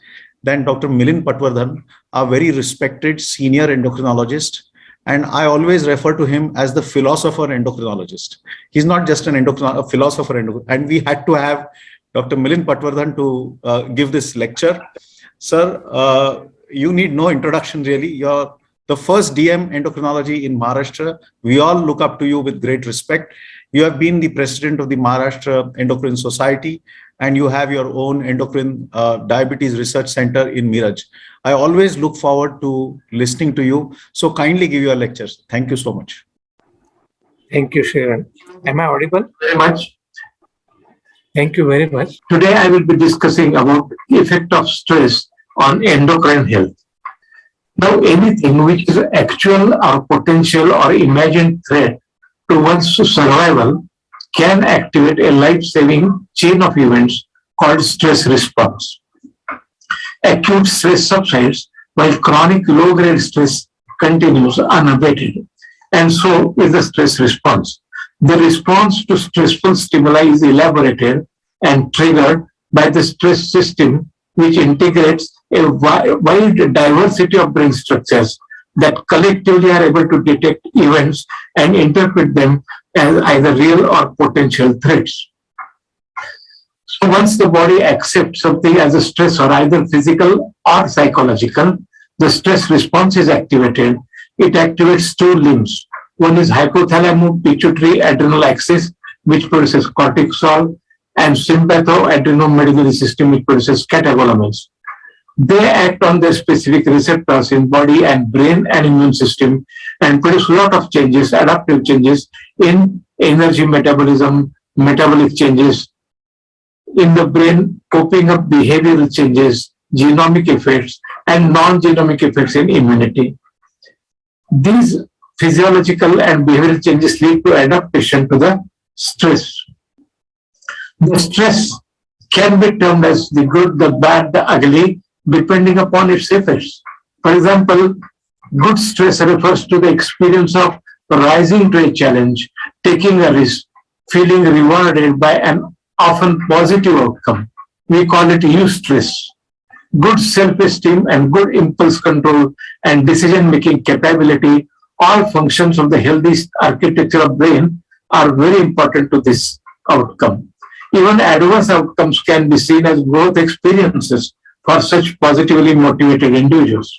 than Dr. Milind Patwardhan, a very respected senior endocrinologist. And I always refer to him as the philosopher endocrinologist. He's not just a philosopher. And we had to have Dr. Milind Patwardhan to give this lecture. Sir, you need no introduction, really. You're the first DM endocrinology in Maharashtra. We all look up to you with great respect. You have been the president of the Maharashtra Endocrine Society, and you have your own endocrine diabetes research center in Miraj. I always look forward to listening to you. So kindly give your lectures. Thank you so much. Thank you, Sharon. Am I audible? Very much. Thank you very much. Today I will be discussing about the effect of stress on endocrine health. Now, anything which is actual or potential or imagined threat to one's survival can activate a life-saving chain of events called stress response. Acute stress subsides while chronic low-grade stress continues unabated, and so is the stress response. The response to stressful stimuli is elaborated and triggered by the stress system, which integrates a wide diversity of brain structures that collectively are able to detect events and interpret them as either real or potential threats. So once the body accepts something as a stressor, either physical or psychological, the stress response is activated. It activates two limbs. One is hypothalamus-pituitary adrenal axis, which produces cortisol, and sympatho-adrenomedullary system, which produces catecholamines. They act on their specific receptors in body and brain and immune system and produce a lot of changes, adaptive changes in energy metabolism, metabolic changes in the brain, coping up behavioral changes, genomic effects, and non-genomic effects in immunity. These physiological and behavioral changes lead to adaptation to the stress. The stress can be termed as the good, the bad, the ugly, depending upon its effects. For example, good stress refers to the experience of rising to a challenge, taking a risk, feeling rewarded by an often positive outcome. We call it eustress. Good self-esteem and good impulse control and decision-making capability, all functions of the healthy architecture of brain, are very important to this outcome. Even adverse outcomes can be seen as growth experiences for such positively motivated individuals.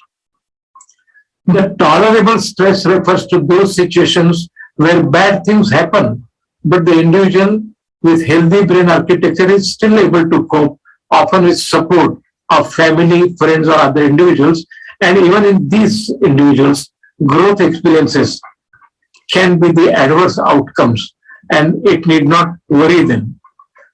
The tolerable stress refers to those situations where bad things happen, but the individual with healthy brain architecture is still able to cope, often with support of family, friends, or other individuals. And even in these individuals, growth experiences can be the adverse outcomes, and it need not worry them.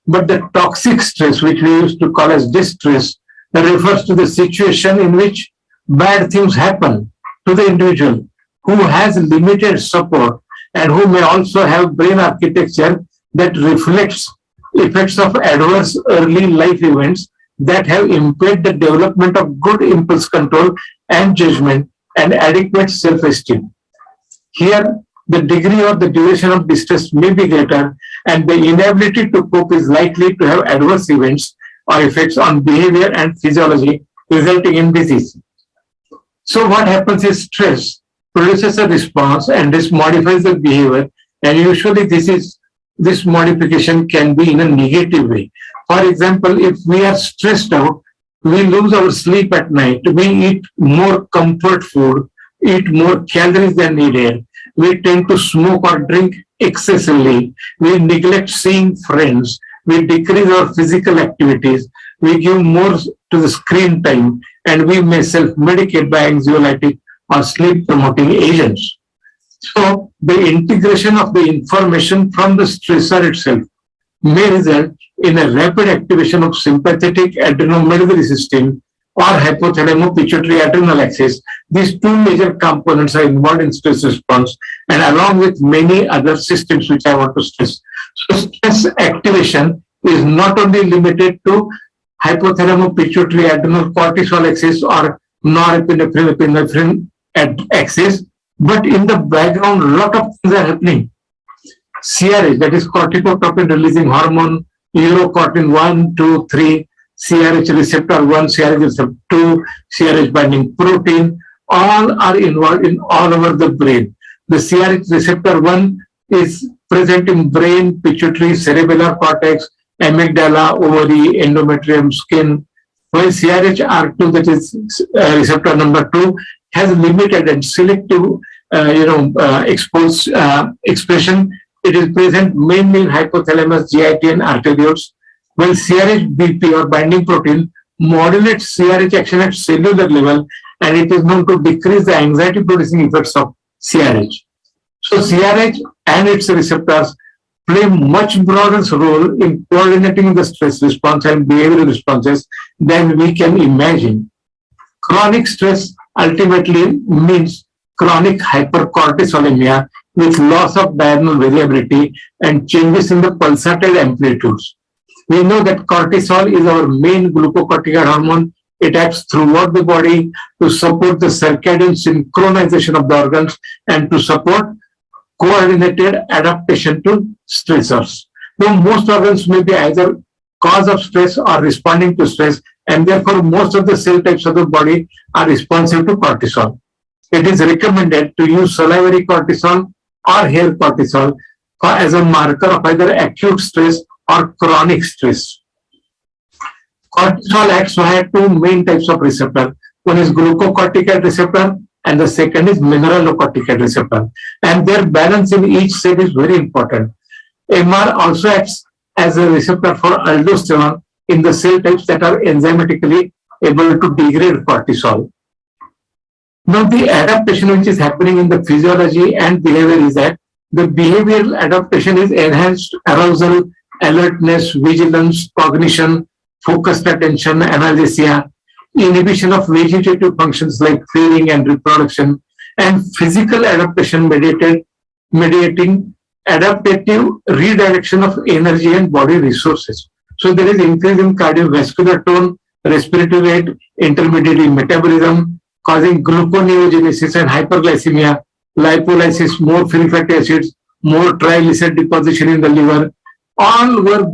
But the toxic stress, which we used to call as distress, refers to the situation in which bad things happen to the individual who has limited support and who may also have brain architecture that reflects effects of adverse early life events that have impaired the development of good impulse control and judgment and adequate self-esteem. Here, the degree or the duration of distress may be greater, and the inability to cope is likely to have adverse events or effects on behavior and physiology, resulting in disease. So what happens is stress produces a response, and this modifies the behavior, and usually this modification can be in a negative way. For example, if we are stressed out, we lose our sleep at night, we eat more comfort food, eat more calories than needed, we tend to smoke or drink excessively, we neglect seeing friends, we decrease our physical activities, we give more to the screen time, and we may self-medicate by anxiolytic or sleep-promoting agents. So the integration of the information from the stressor itself may result in a rapid activation of sympathetic adrenomedullary system or hypothalamo-pituitary adrenal axis. These two major components are involved in stress response, and along with many other systems which I want to stress. So stress activation is not only limited to hypothalamo-pituitary adrenal cortisol axis or norepinephrine axis, but in the background, a lot of things are happening. CRH, that is corticotropin releasing hormone, urocortin 1, 2, 3, CRH receptor 1, CRH receptor 2, CRH binding protein, all are involved in all over the brain. The CRH receptor 1 is present in brain, pituitary, cerebellar cortex, amygdala, ovary, endometrium, skin, while CRH-R2, that is receptor number 2, has limited and selective expression. It is present mainly in hypothalamus, GIT, and arterioles, while CRH-BP or binding protein modulates CRH action at cellular level, and it is known to decrease the anxiety-producing effects of CRH. So CRH and its receptors play much broader role in coordinating the stress response and behavioral responses than we can imagine. Chronic stress ultimately means chronic hypercortisolemia with loss of diurnal variability and changes in the pulsatile amplitudes. We know that cortisol is our main glucocorticoid hormone. It acts throughout the body to support the circadian synchronization of the organs and to support coordinated adaptation to stressors. Now, most organs may be either cause of stress or responding to stress, and therefore most of the cell types of the body are responsive to cortisol. It is recommended to use salivary cortisol or hair cortisol as a marker of either acute stress or chronic stress. Cortisol acts via two main types of receptor. One is glucocorticoid receptor and the second is mineralocorticoid receptor. And their balance in each cell is very important. MR also acts as a receptor for aldosterone in the cell types that are enzymatically able to degrade cortisol. Now, the adaptation which is happening in the physiology and behavior is that the behavioral adaptation is enhanced arousal, alertness, vigilance, cognition, focused attention, analgesia, inhibition of vegetative functions like feeding and reproduction, and physical adaptation mediating adaptive redirection of energy and body resources. So there is increase in cardiovascular tone, respiratory rate, intermediate metabolism, causing gluconeogenesis and hyperglycemia, lipolysis, more free fatty acids, more triglyceride deposition in the liver, all work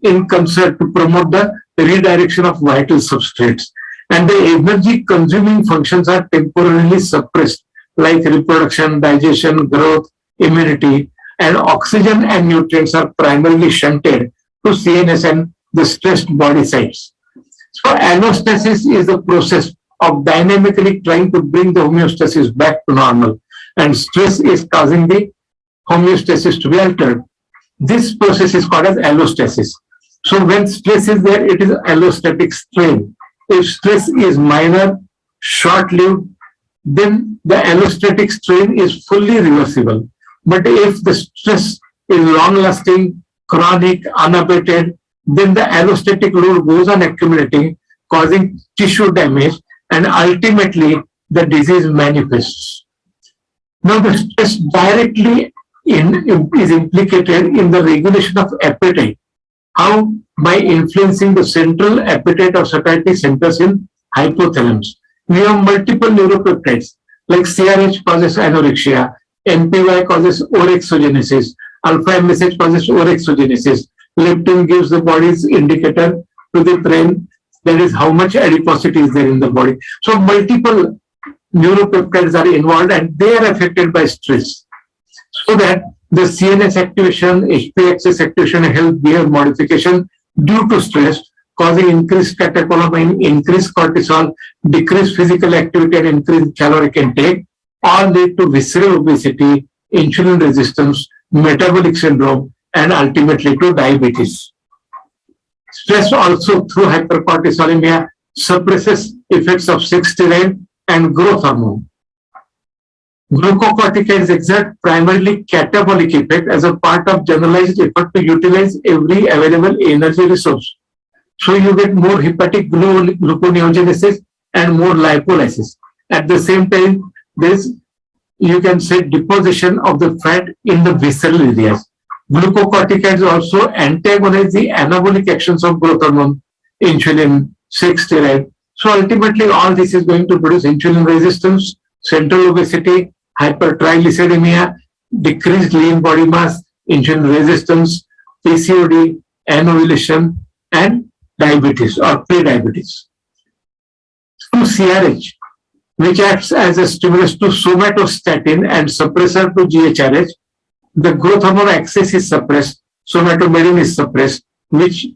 in concert to promote the redirection of vital substrates. And the energy consuming functions are temporarily suppressed, like reproduction, digestion, growth, immunity, and oxygen and nutrients are primarily shunted to CNS and the stressed body sites. So allostasis is the process of dynamically trying to bring the homeostasis back to normal, and stress is causing the homeostasis to be altered. This process is called as allostasis. So when stress is there, it is allostatic strain. If stress is minor, short-lived, then the allostatic strain is fully reversible. But if the stress is long-lasting, chronic, unabated, then the allostatic load goes on accumulating, causing tissue damage, and ultimately the disease manifests. Now, the stress directly is implicated in the regulation of appetite. How? By influencing the central appetite of satiety centers in hypothalamus. We have multiple neuropeptides, like CRH causes anorexia, NPY causes orexogenesis, alpha MSH causes orexogenesis, leptin gives the body's indicator to the brain, that is how much adiposity is there in the body. So multiple neuropeptides are involved and they are affected by stress. So that the CNS activation, HP axis activation, health behavior modification due to stress, causing increased catecholamine, increased cortisol, decreased physical activity, and increased caloric intake, all lead to visceral obesity, insulin resistance, metabolic syndrome, and ultimately to diabetes. Stress also, through hypercortisolemia, suppresses effects of sex steroid and growth hormone. Glucocorticoids exert primarily catabolic effect as a part of generalized effort to utilize every available energy resource. So you get more hepatic gluconeogenesis and more lipolysis. At the same time, there's, you can say, deposition of the fat in the visceral areas. Glucocorticoids also antagonize the anabolic actions of growth hormone, insulin, sex steroid. So ultimately, all this is going to produce insulin resistance, central obesity, hypertriglyceridemia, decreased lean body mass, insulin resistance, PCOD, anovulation, and diabetes or pre-diabetes. Through CRH, which acts as a stimulus to somatostatin and suppressor to GHRH, the growth hormone axis is suppressed, somatomedin is suppressed, which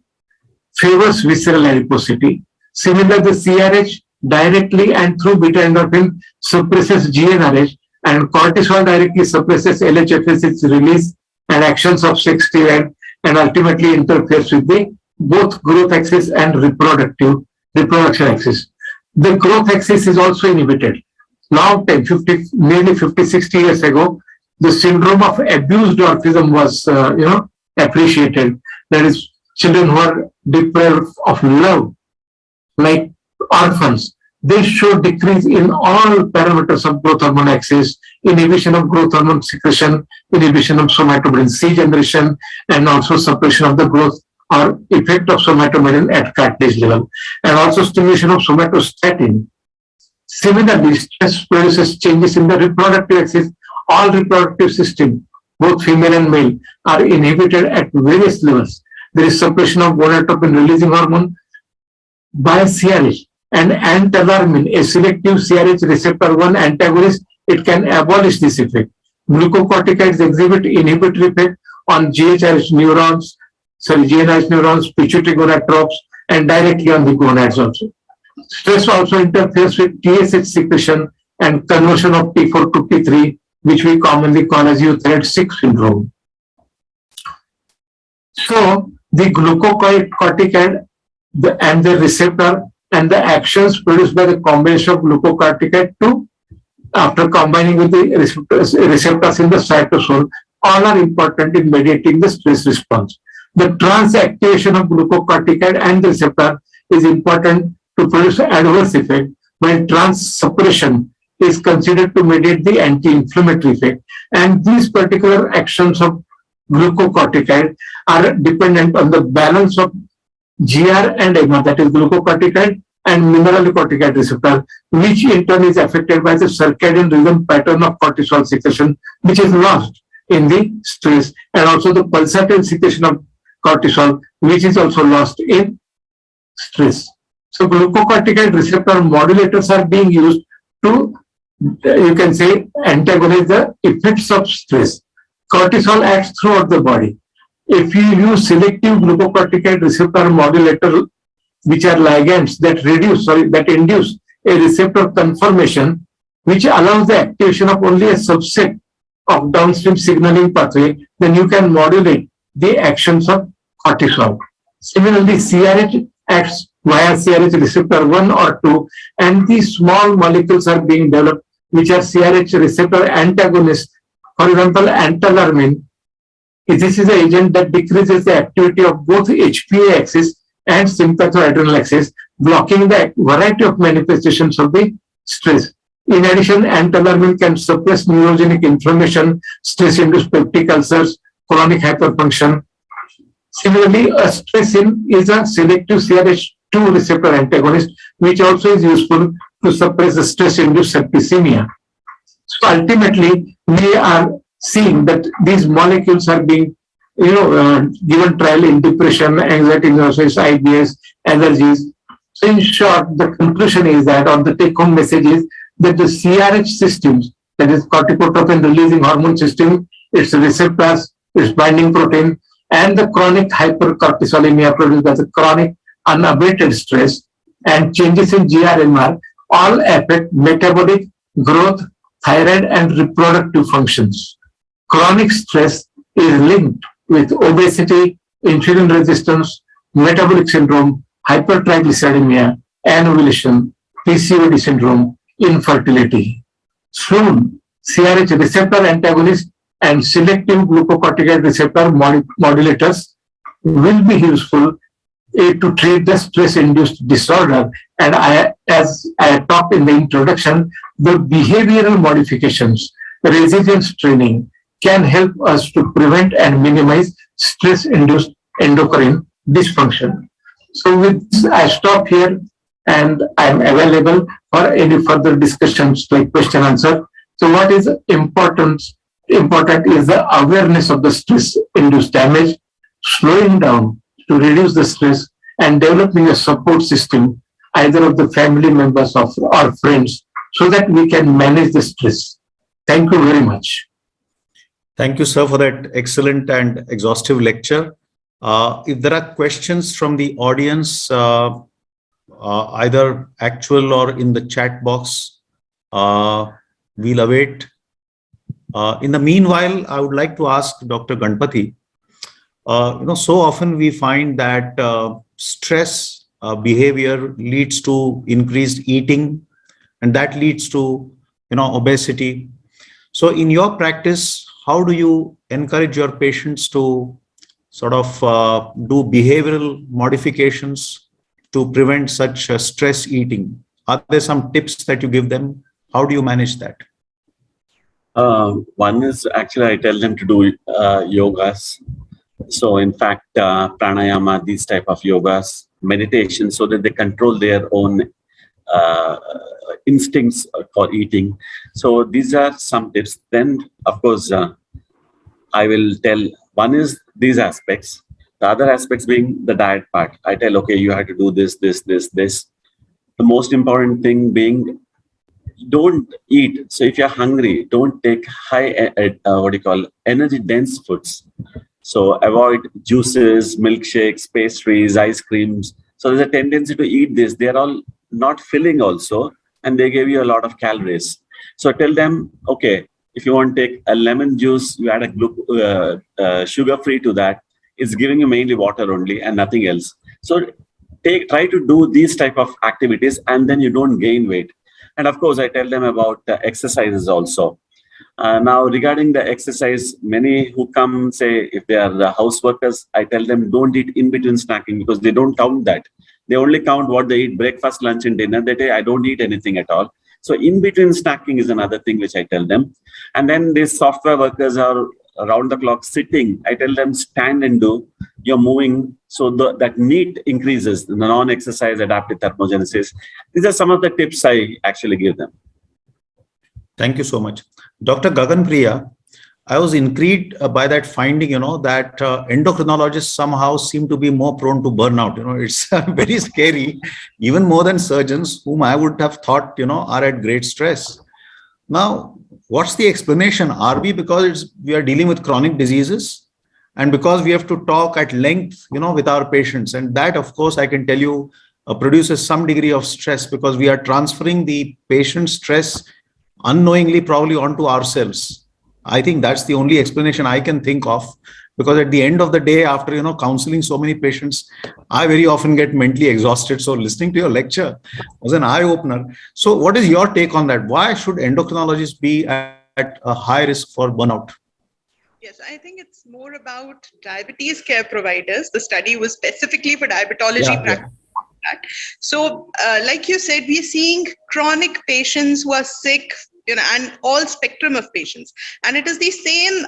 favors visceral adiposity. Similarly, the CRH directly and through beta endorphin suppresses GnRH, and cortisol directly suppresses LHFS, its release and actions of sex steroid, and ultimately interferes with the both growth axis and reproduction axis. The growth axis is also inhibited. Long time, nearly 50, 60 years ago, the syndrome of abused dwarfism was, appreciated. That is, children who are deprived of love, like orphans, they show decrease in all parameters of growth hormone axis, inhibition of growth hormone secretion, inhibition of somatomedin C generation, and also suppression of the growth or effect of somatomedin at cartilage level, and also stimulation of somatostatin. Similarly, stress produces changes in the reproductive axis. All reproductive system, both female and male, are inhibited at various levels. There is suppression of gonadotropin releasing hormone by CRH, and antalarmin, a selective CRH receptor 1 antagonist, it can abolish this effect. Glucocorticoids exhibit inhibitory effect on GHRH neurons, GnRH neurons, pituitary gonadotropes, and directly on the gonads also. Stress also interferes with TSH secretion and conversion of T4 to T3, which we commonly call as Euthyroid 6 syndrome. So the glucocorticoid and the receptor and the actions produced by the combination of glucocorticoid 2 after combining with the receptors in the cytosol, all are important in mediating the stress response. The transactivation of glucocorticoid and the receptor is important to produce adverse effect, while trans suppression is considered to mediate the anti-inflammatory effect. And these particular actions of glucocorticoid are dependent on the balance of GR and MR, that is glucocorticoid and mineralocorticoid receptor, which in turn is affected by the circadian rhythm pattern of cortisol secretion, which is lost in the stress, and also the pulsatile secretion of cortisol, which is also lost in stress. So glucocorticoid receptor modulators are being used to, you can say, antagonize the effects of stress. Cortisol acts throughout the body. If you use selective glucocorticoid receptor modulator, which are ligands that induce a receptor conformation, which allows the activation of only a subset of downstream signaling pathway, then you can modulate the actions of cortisol. Similarly, CRH acts via CRH receptor 1 or 2, and these small molecules are being developed, which are CRH receptor antagonists. For example, antalarmin. This is an agent that decreases the activity of both HPA axis and sympathoadrenal axis, blocking the variety of manifestations of the stress. In addition, antalarmin can suppress neurogenic inflammation, stress-induced peptic ulcers, chronic hyperfunction. Similarly, astresin is a selective CRH2 receptor antagonist, which also is useful to suppress the stress-induced septicemia. So ultimately, we are seeing that these molecules are being, given trial in depression, anxiety neurosis, IBS, allergies. So in short, the conclusion is that, or the take-home message is that the CRH systems, that is corticotropin releasing hormone system, its receptors, its binding protein, and the chronic hypercortisolemia produced by the chronic unabated stress and changes in GRMR all affect metabolic, growth, thyroid, and reproductive functions. Chronic stress is linked with obesity, insulin resistance, metabolic syndrome, hypertriglyceridemia, anovulation, PCOD syndrome, infertility. Soon, CRH receptor antagonists and selective glucocorticoid receptor modulators will be useful to treat the stress-induced disorder. And as I talked in the introduction, the behavioral modifications, resilience training can help us to prevent and minimize stress-induced endocrine dysfunction. So with this, I stop here and I'm available for any further discussions like question answer. So what is important is the awareness of the stress-induced damage, slowing down to reduce the stress, and developing a support system, either of the family members or friends, so that we can manage the stress. Thank you very much. Thank you, sir, for that excellent and exhaustive lecture. If there are questions from the audience, either actual or in the chat box, we'll await. In the meanwhile, I would like to ask Dr. Ganpati, so often we find that stress behavior leads to increased eating, and that leads to, obesity. So in your practice, how do you encourage your patients to sort of do behavioral modifications to prevent such stress eating? Are there some tips that you give them? How do you manage that? One is actually I tell them to do yogas. So in fact, pranayama, these type of yogas, meditation, so that they control their own instincts for eating. So these are some tips. Then, of course, I will tell, one is these aspects. The other aspects being the diet part. I tell, okay, you have to do this, this, this, this. The most important thing being, don't eat. So if you're hungry, don't take high, energy dense foods. So avoid juices, milkshakes, pastries, ice creams. So there's a tendency to eat this. They're all not filling also, and they give you a lot of calories. So tell them, okay, if you want to take a lemon juice, you add a sugar-free to that. It's giving you mainly water only and nothing else. So try to do these type of activities, and then you don't gain weight. And of course, I tell them about exercises also. Now, regarding the exercise, many who come say, if they are the house workers, I tell them don't eat in between snacking, because they don't count that. They only count what they eat, breakfast, lunch, and dinner. They say, I don't eat anything at all. So in between snacking is another thing which I tell them. And then these software workers are around the clock sitting. I tell them stand and do. You're moving, so that NEAT increases, the non-exercise adaptive thermogenesis. These are some of the tips I actually give them. Thank you so much. Dr. Gagan Priya, I was intrigued by that finding, that endocrinologists somehow seem to be more prone to burnout. It's very scary, even more than surgeons, whom I would have thought, are at great stress. Now, what's the explanation? Are we because we are dealing with chronic diseases and because we have to talk at length, with our patients? And that, of course, I can tell you, produces some degree of stress because we are transferring the patient's stress unknowingly probably onto ourselves. I think that's the only explanation I can think of, because at the end of the day, after counseling so many patients, I very often get mentally exhausted. So listening to your lecture was an eye-opener. So what is your take on that? Why should endocrinologists be at a high risk for burnout? Yes, I think it's more about diabetes care providers. The study was specifically for diabetology practice. So like you said, we're seeing chronic patients who are sick, and all spectrum of patients. And it is the same,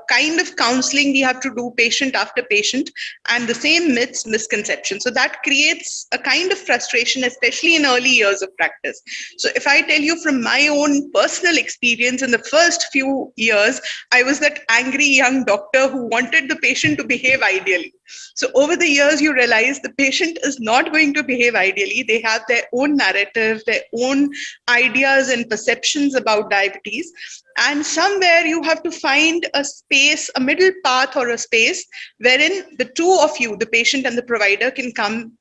kind of counseling we have to do patient after patient, and the same myths, misconceptions. So that creates a kind of frustration, especially in early years of practice. So if I tell you from my own personal experience, in the first few years, I was that angry young doctor who wanted the patient to behave ideally. So over the years, you realize the patient is not going to behave ideally. They have their own narrative, their own ideas and perceptions about diabetes. And somewhere you have to find a space, a middle path or a space wherein the two of you, the patient and the provider, can come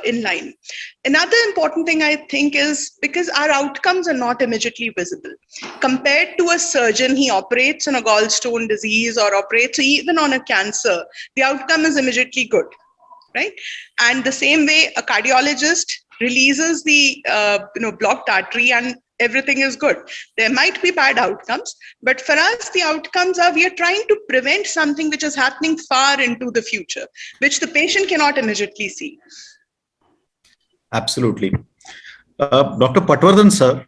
in line. Another important thing I think is because our outcomes are not immediately visible. Compared to a surgeon, he operates on a gallstone disease or operates even on a cancer, the outcome is immediately good, right? And the same way a cardiologist releases the blocked artery and everything is good. There might be bad outcomes, but for us, the outcomes are we are trying to prevent something which is happening far into the future, which the patient cannot immediately see. Absolutely. Dr. Patwardhan, sir,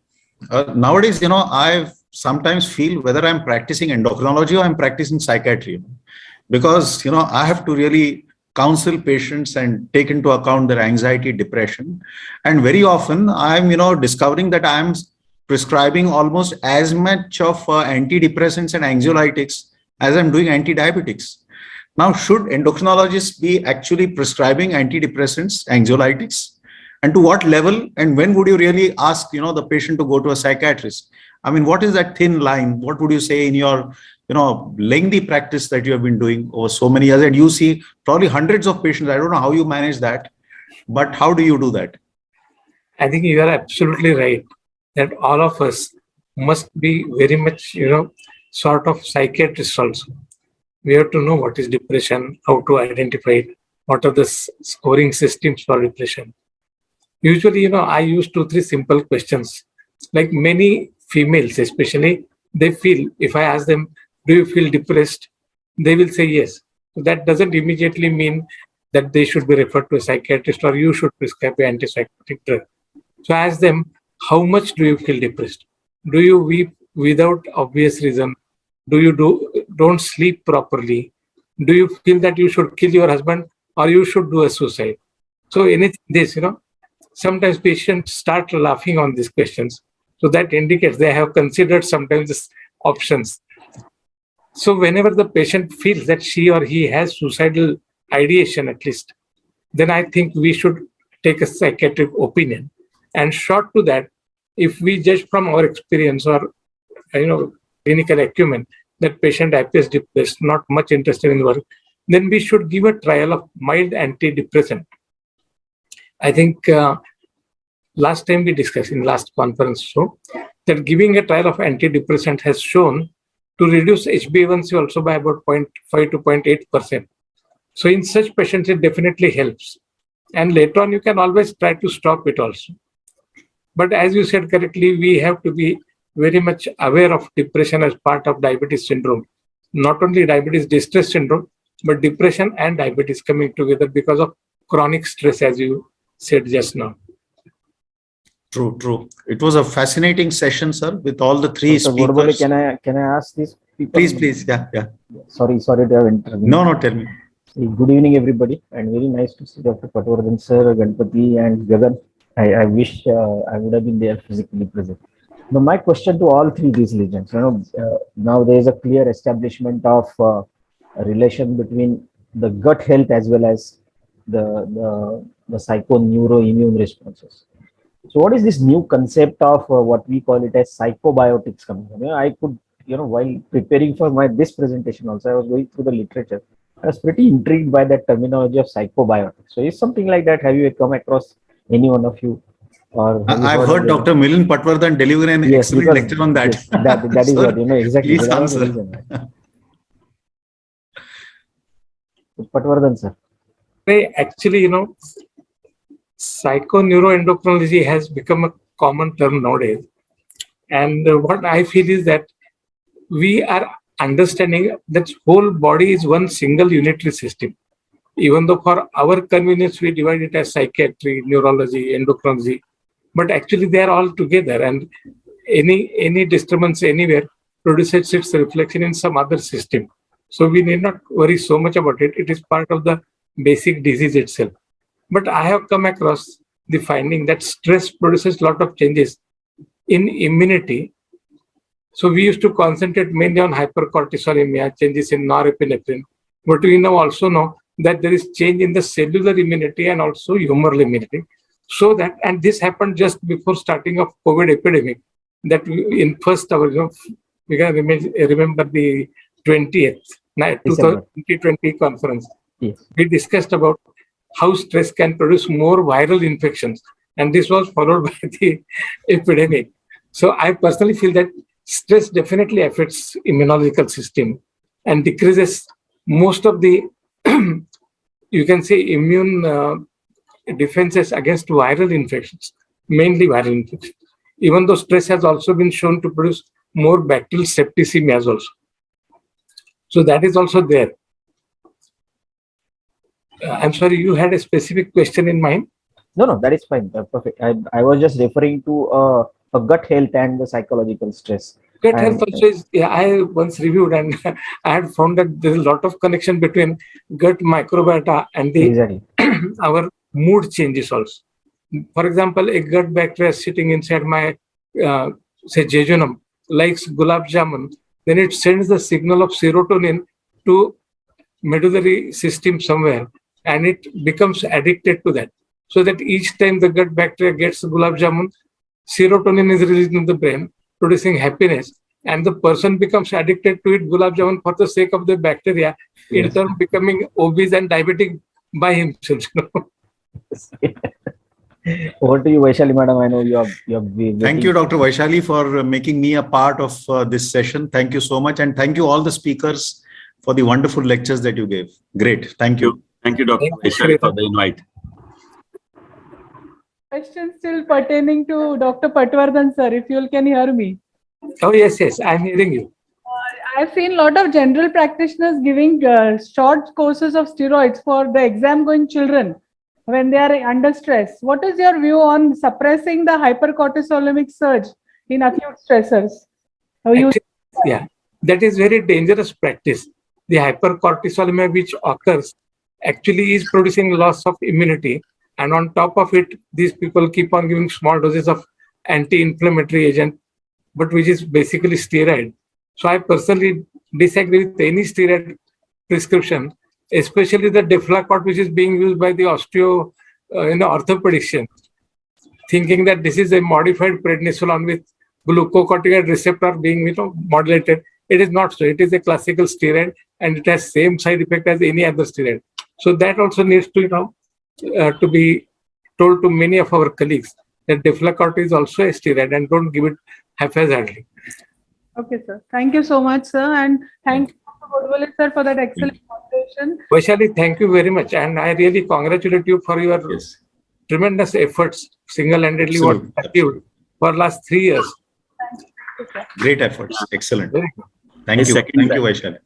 nowadays, I sometimes feel whether I'm practicing endocrinology or I'm practicing psychiatry, because, I have to really counsel patients and take into account their anxiety, depression. And very often I'm, discovering that I'm prescribing almost as much of antidepressants and anxiolytics as I'm doing anti-diabetics. Now, should endocrinologists be actually prescribing antidepressants, anxiolytics? And to what level, and when would you really ask, the patient to go to a psychiatrist? I mean, what is that thin line? What would you say in your, lengthy practice that you have been doing over so many years? And you see probably hundreds of patients. I don't know how you manage that, but how do you do that? I think you are absolutely right that all of us must be very much, sort of psychiatrists also. We have to know what is depression, how to identify it, what are the scoring systems for depression. Usually, I use 2-3 simple questions. Like many females, especially, they feel, if I ask them, do you feel depressed? They will say yes. So that doesn't immediately mean that they should be referred to a psychiatrist or you should prescribe an antipsychotic drug. So I ask them, how much do you feel depressed? Do you weep without obvious reason? Do you don't sleep properly? Do you feel that you should kill your husband or you should do a suicide? So anything this, sometimes patients start laughing on these questions. So that indicates they have considered sometimes these options. So whenever the patient feels that she or he has suicidal ideation at least, then I think we should take a psychiatric opinion. And short to that, if we judge from our experience or clinical acumen that patient appears depressed, not much interested in work, then we should give a trial of mild antidepressant. I think last time we discussed in last conference show that giving a trial of antidepressant has shown to reduce HbA1c also by about 0.5 to 0.8%. So in such patients, it definitely helps. And later on, you can always try to stop it also. But as you said correctly, we have to be very much aware of depression as part of diabetes syndrome. Not only diabetes distress syndrome, but depression and diabetes coming together because of chronic stress, as you said just now. True, true. It was a fascinating session, sir, with all the three Dr. Godbole, speakers. can I ask these people? Please. Yeah, yeah. Sorry to have intervened. No, tell me. Good evening, everybody, and very nice to see Dr. Patwardhan sir, Ganpati, and Gagan. I wish I would have been there physically present. Now, my question to all three these legends, now there is a clear establishment of a relation between the gut health as well as the psycho-neuroimmune responses. So, what is this new concept of what we call it as psychobiotics coming? I could, while preparing for this presentation, also I was going through the literature. I was pretty intrigued by that terminology of psychobiotics. So, is something like that? Have you come across any one of you? Or I've heard Dr. Milind Patwardhan deliver an excellent lecture on that. Yes, that is Sir, what, exactly. Please answer. Patwardhan, sir. Actually, psychoneuroendocrinology has become a common term nowadays. And what I feel is that we are understanding that whole body is one single unitary system. Even though for our convenience, we divide it as psychiatry, neurology, endocrinology, but actually they are all together, and any disturbance anywhere produces its reflection in some other system. So we need not worry so much about it. It is part of the basic disease itself. But I have come across the finding that stress produces a lot of changes in immunity. So we used to concentrate mainly on hypercortisolemia, changes in norepinephrine, but we now also know that there is change in the cellular immunity and also humoral immunity. So that, and this happened just before starting of COVID epidemic, that we, in first hour, we can remember the 20th, 2020 conference. Yes. We discussed about how stress can produce more viral infections, and this was followed by the epidemic. So I personally feel that stress definitely affects immunological system and decreases most of the, you can say, immune defenses against viral infections, mainly viral infections. Even though stress has also been shown to produce more bacterial septicemias also. So that is also there. I'm sorry, you had a specific question in mind? No, that is fine. Perfect. I was just referring to a gut health and the psychological stress. Gut health also is, I once reviewed and I had found that there is a lot of connection between gut microbiota and the exactly. our mood changes also. For example, a gut bacteria sitting inside my, say, jejunum, likes gulab jamun, then it sends the signal of serotonin to medullary system somewhere, and it becomes addicted to that. So that each time the gut bacteria gets gulab jamun, serotonin is released in the brain, producing happiness, and the person becomes addicted to it, gulab jamun, for the sake of the bacteria, in turn becoming obese and diabetic by himself. Over to you, Vaishali madam. I know you have Thank you, Dr. Vaishali, for making me a part of this session. Thank you so much, and thank you all the speakers for the wonderful lectures that you gave. Great. Thank you. Thank you, Dr. Vaishali, for the invite. Question still pertaining to Dr. Patwardhan, sir, if you can hear me. Oh, yes, I'm hearing you. I've seen a lot of general practitioners giving short courses of steroids for the exam-going children when they are under stress. What is your view on suppressing the hypercortisolemic surge in acute stressors? Actually, that is very dangerous practice. The hypercortisolemia which occurs actually is producing loss of immunity. And on top of it, these people keep on giving small doses of anti-inflammatory agent, but which is basically steroid. So I personally disagree with any steroid prescription, especially the Deflacort, which is being used by the orthopedician, thinking that this is a modified prednisolone with glucocorticoid receptor being modulated. It is not so. It is a classical steroid, and it has same side effect as any other steroid. So that also needs to to be told to many of our colleagues that Deflacort is also a steroid, and don't give it haphazardly. Okay, sir. Thank you so much, sir, and thank you, Dr. Godbole, sir, for that excellent presentation. Vaishali, thank you very much, and I really congratulate you for your tremendous efforts, single-handedly what you achieved for last 3 years. Great efforts. Excellent. Very good. Thank you. Thank you, Vaishali.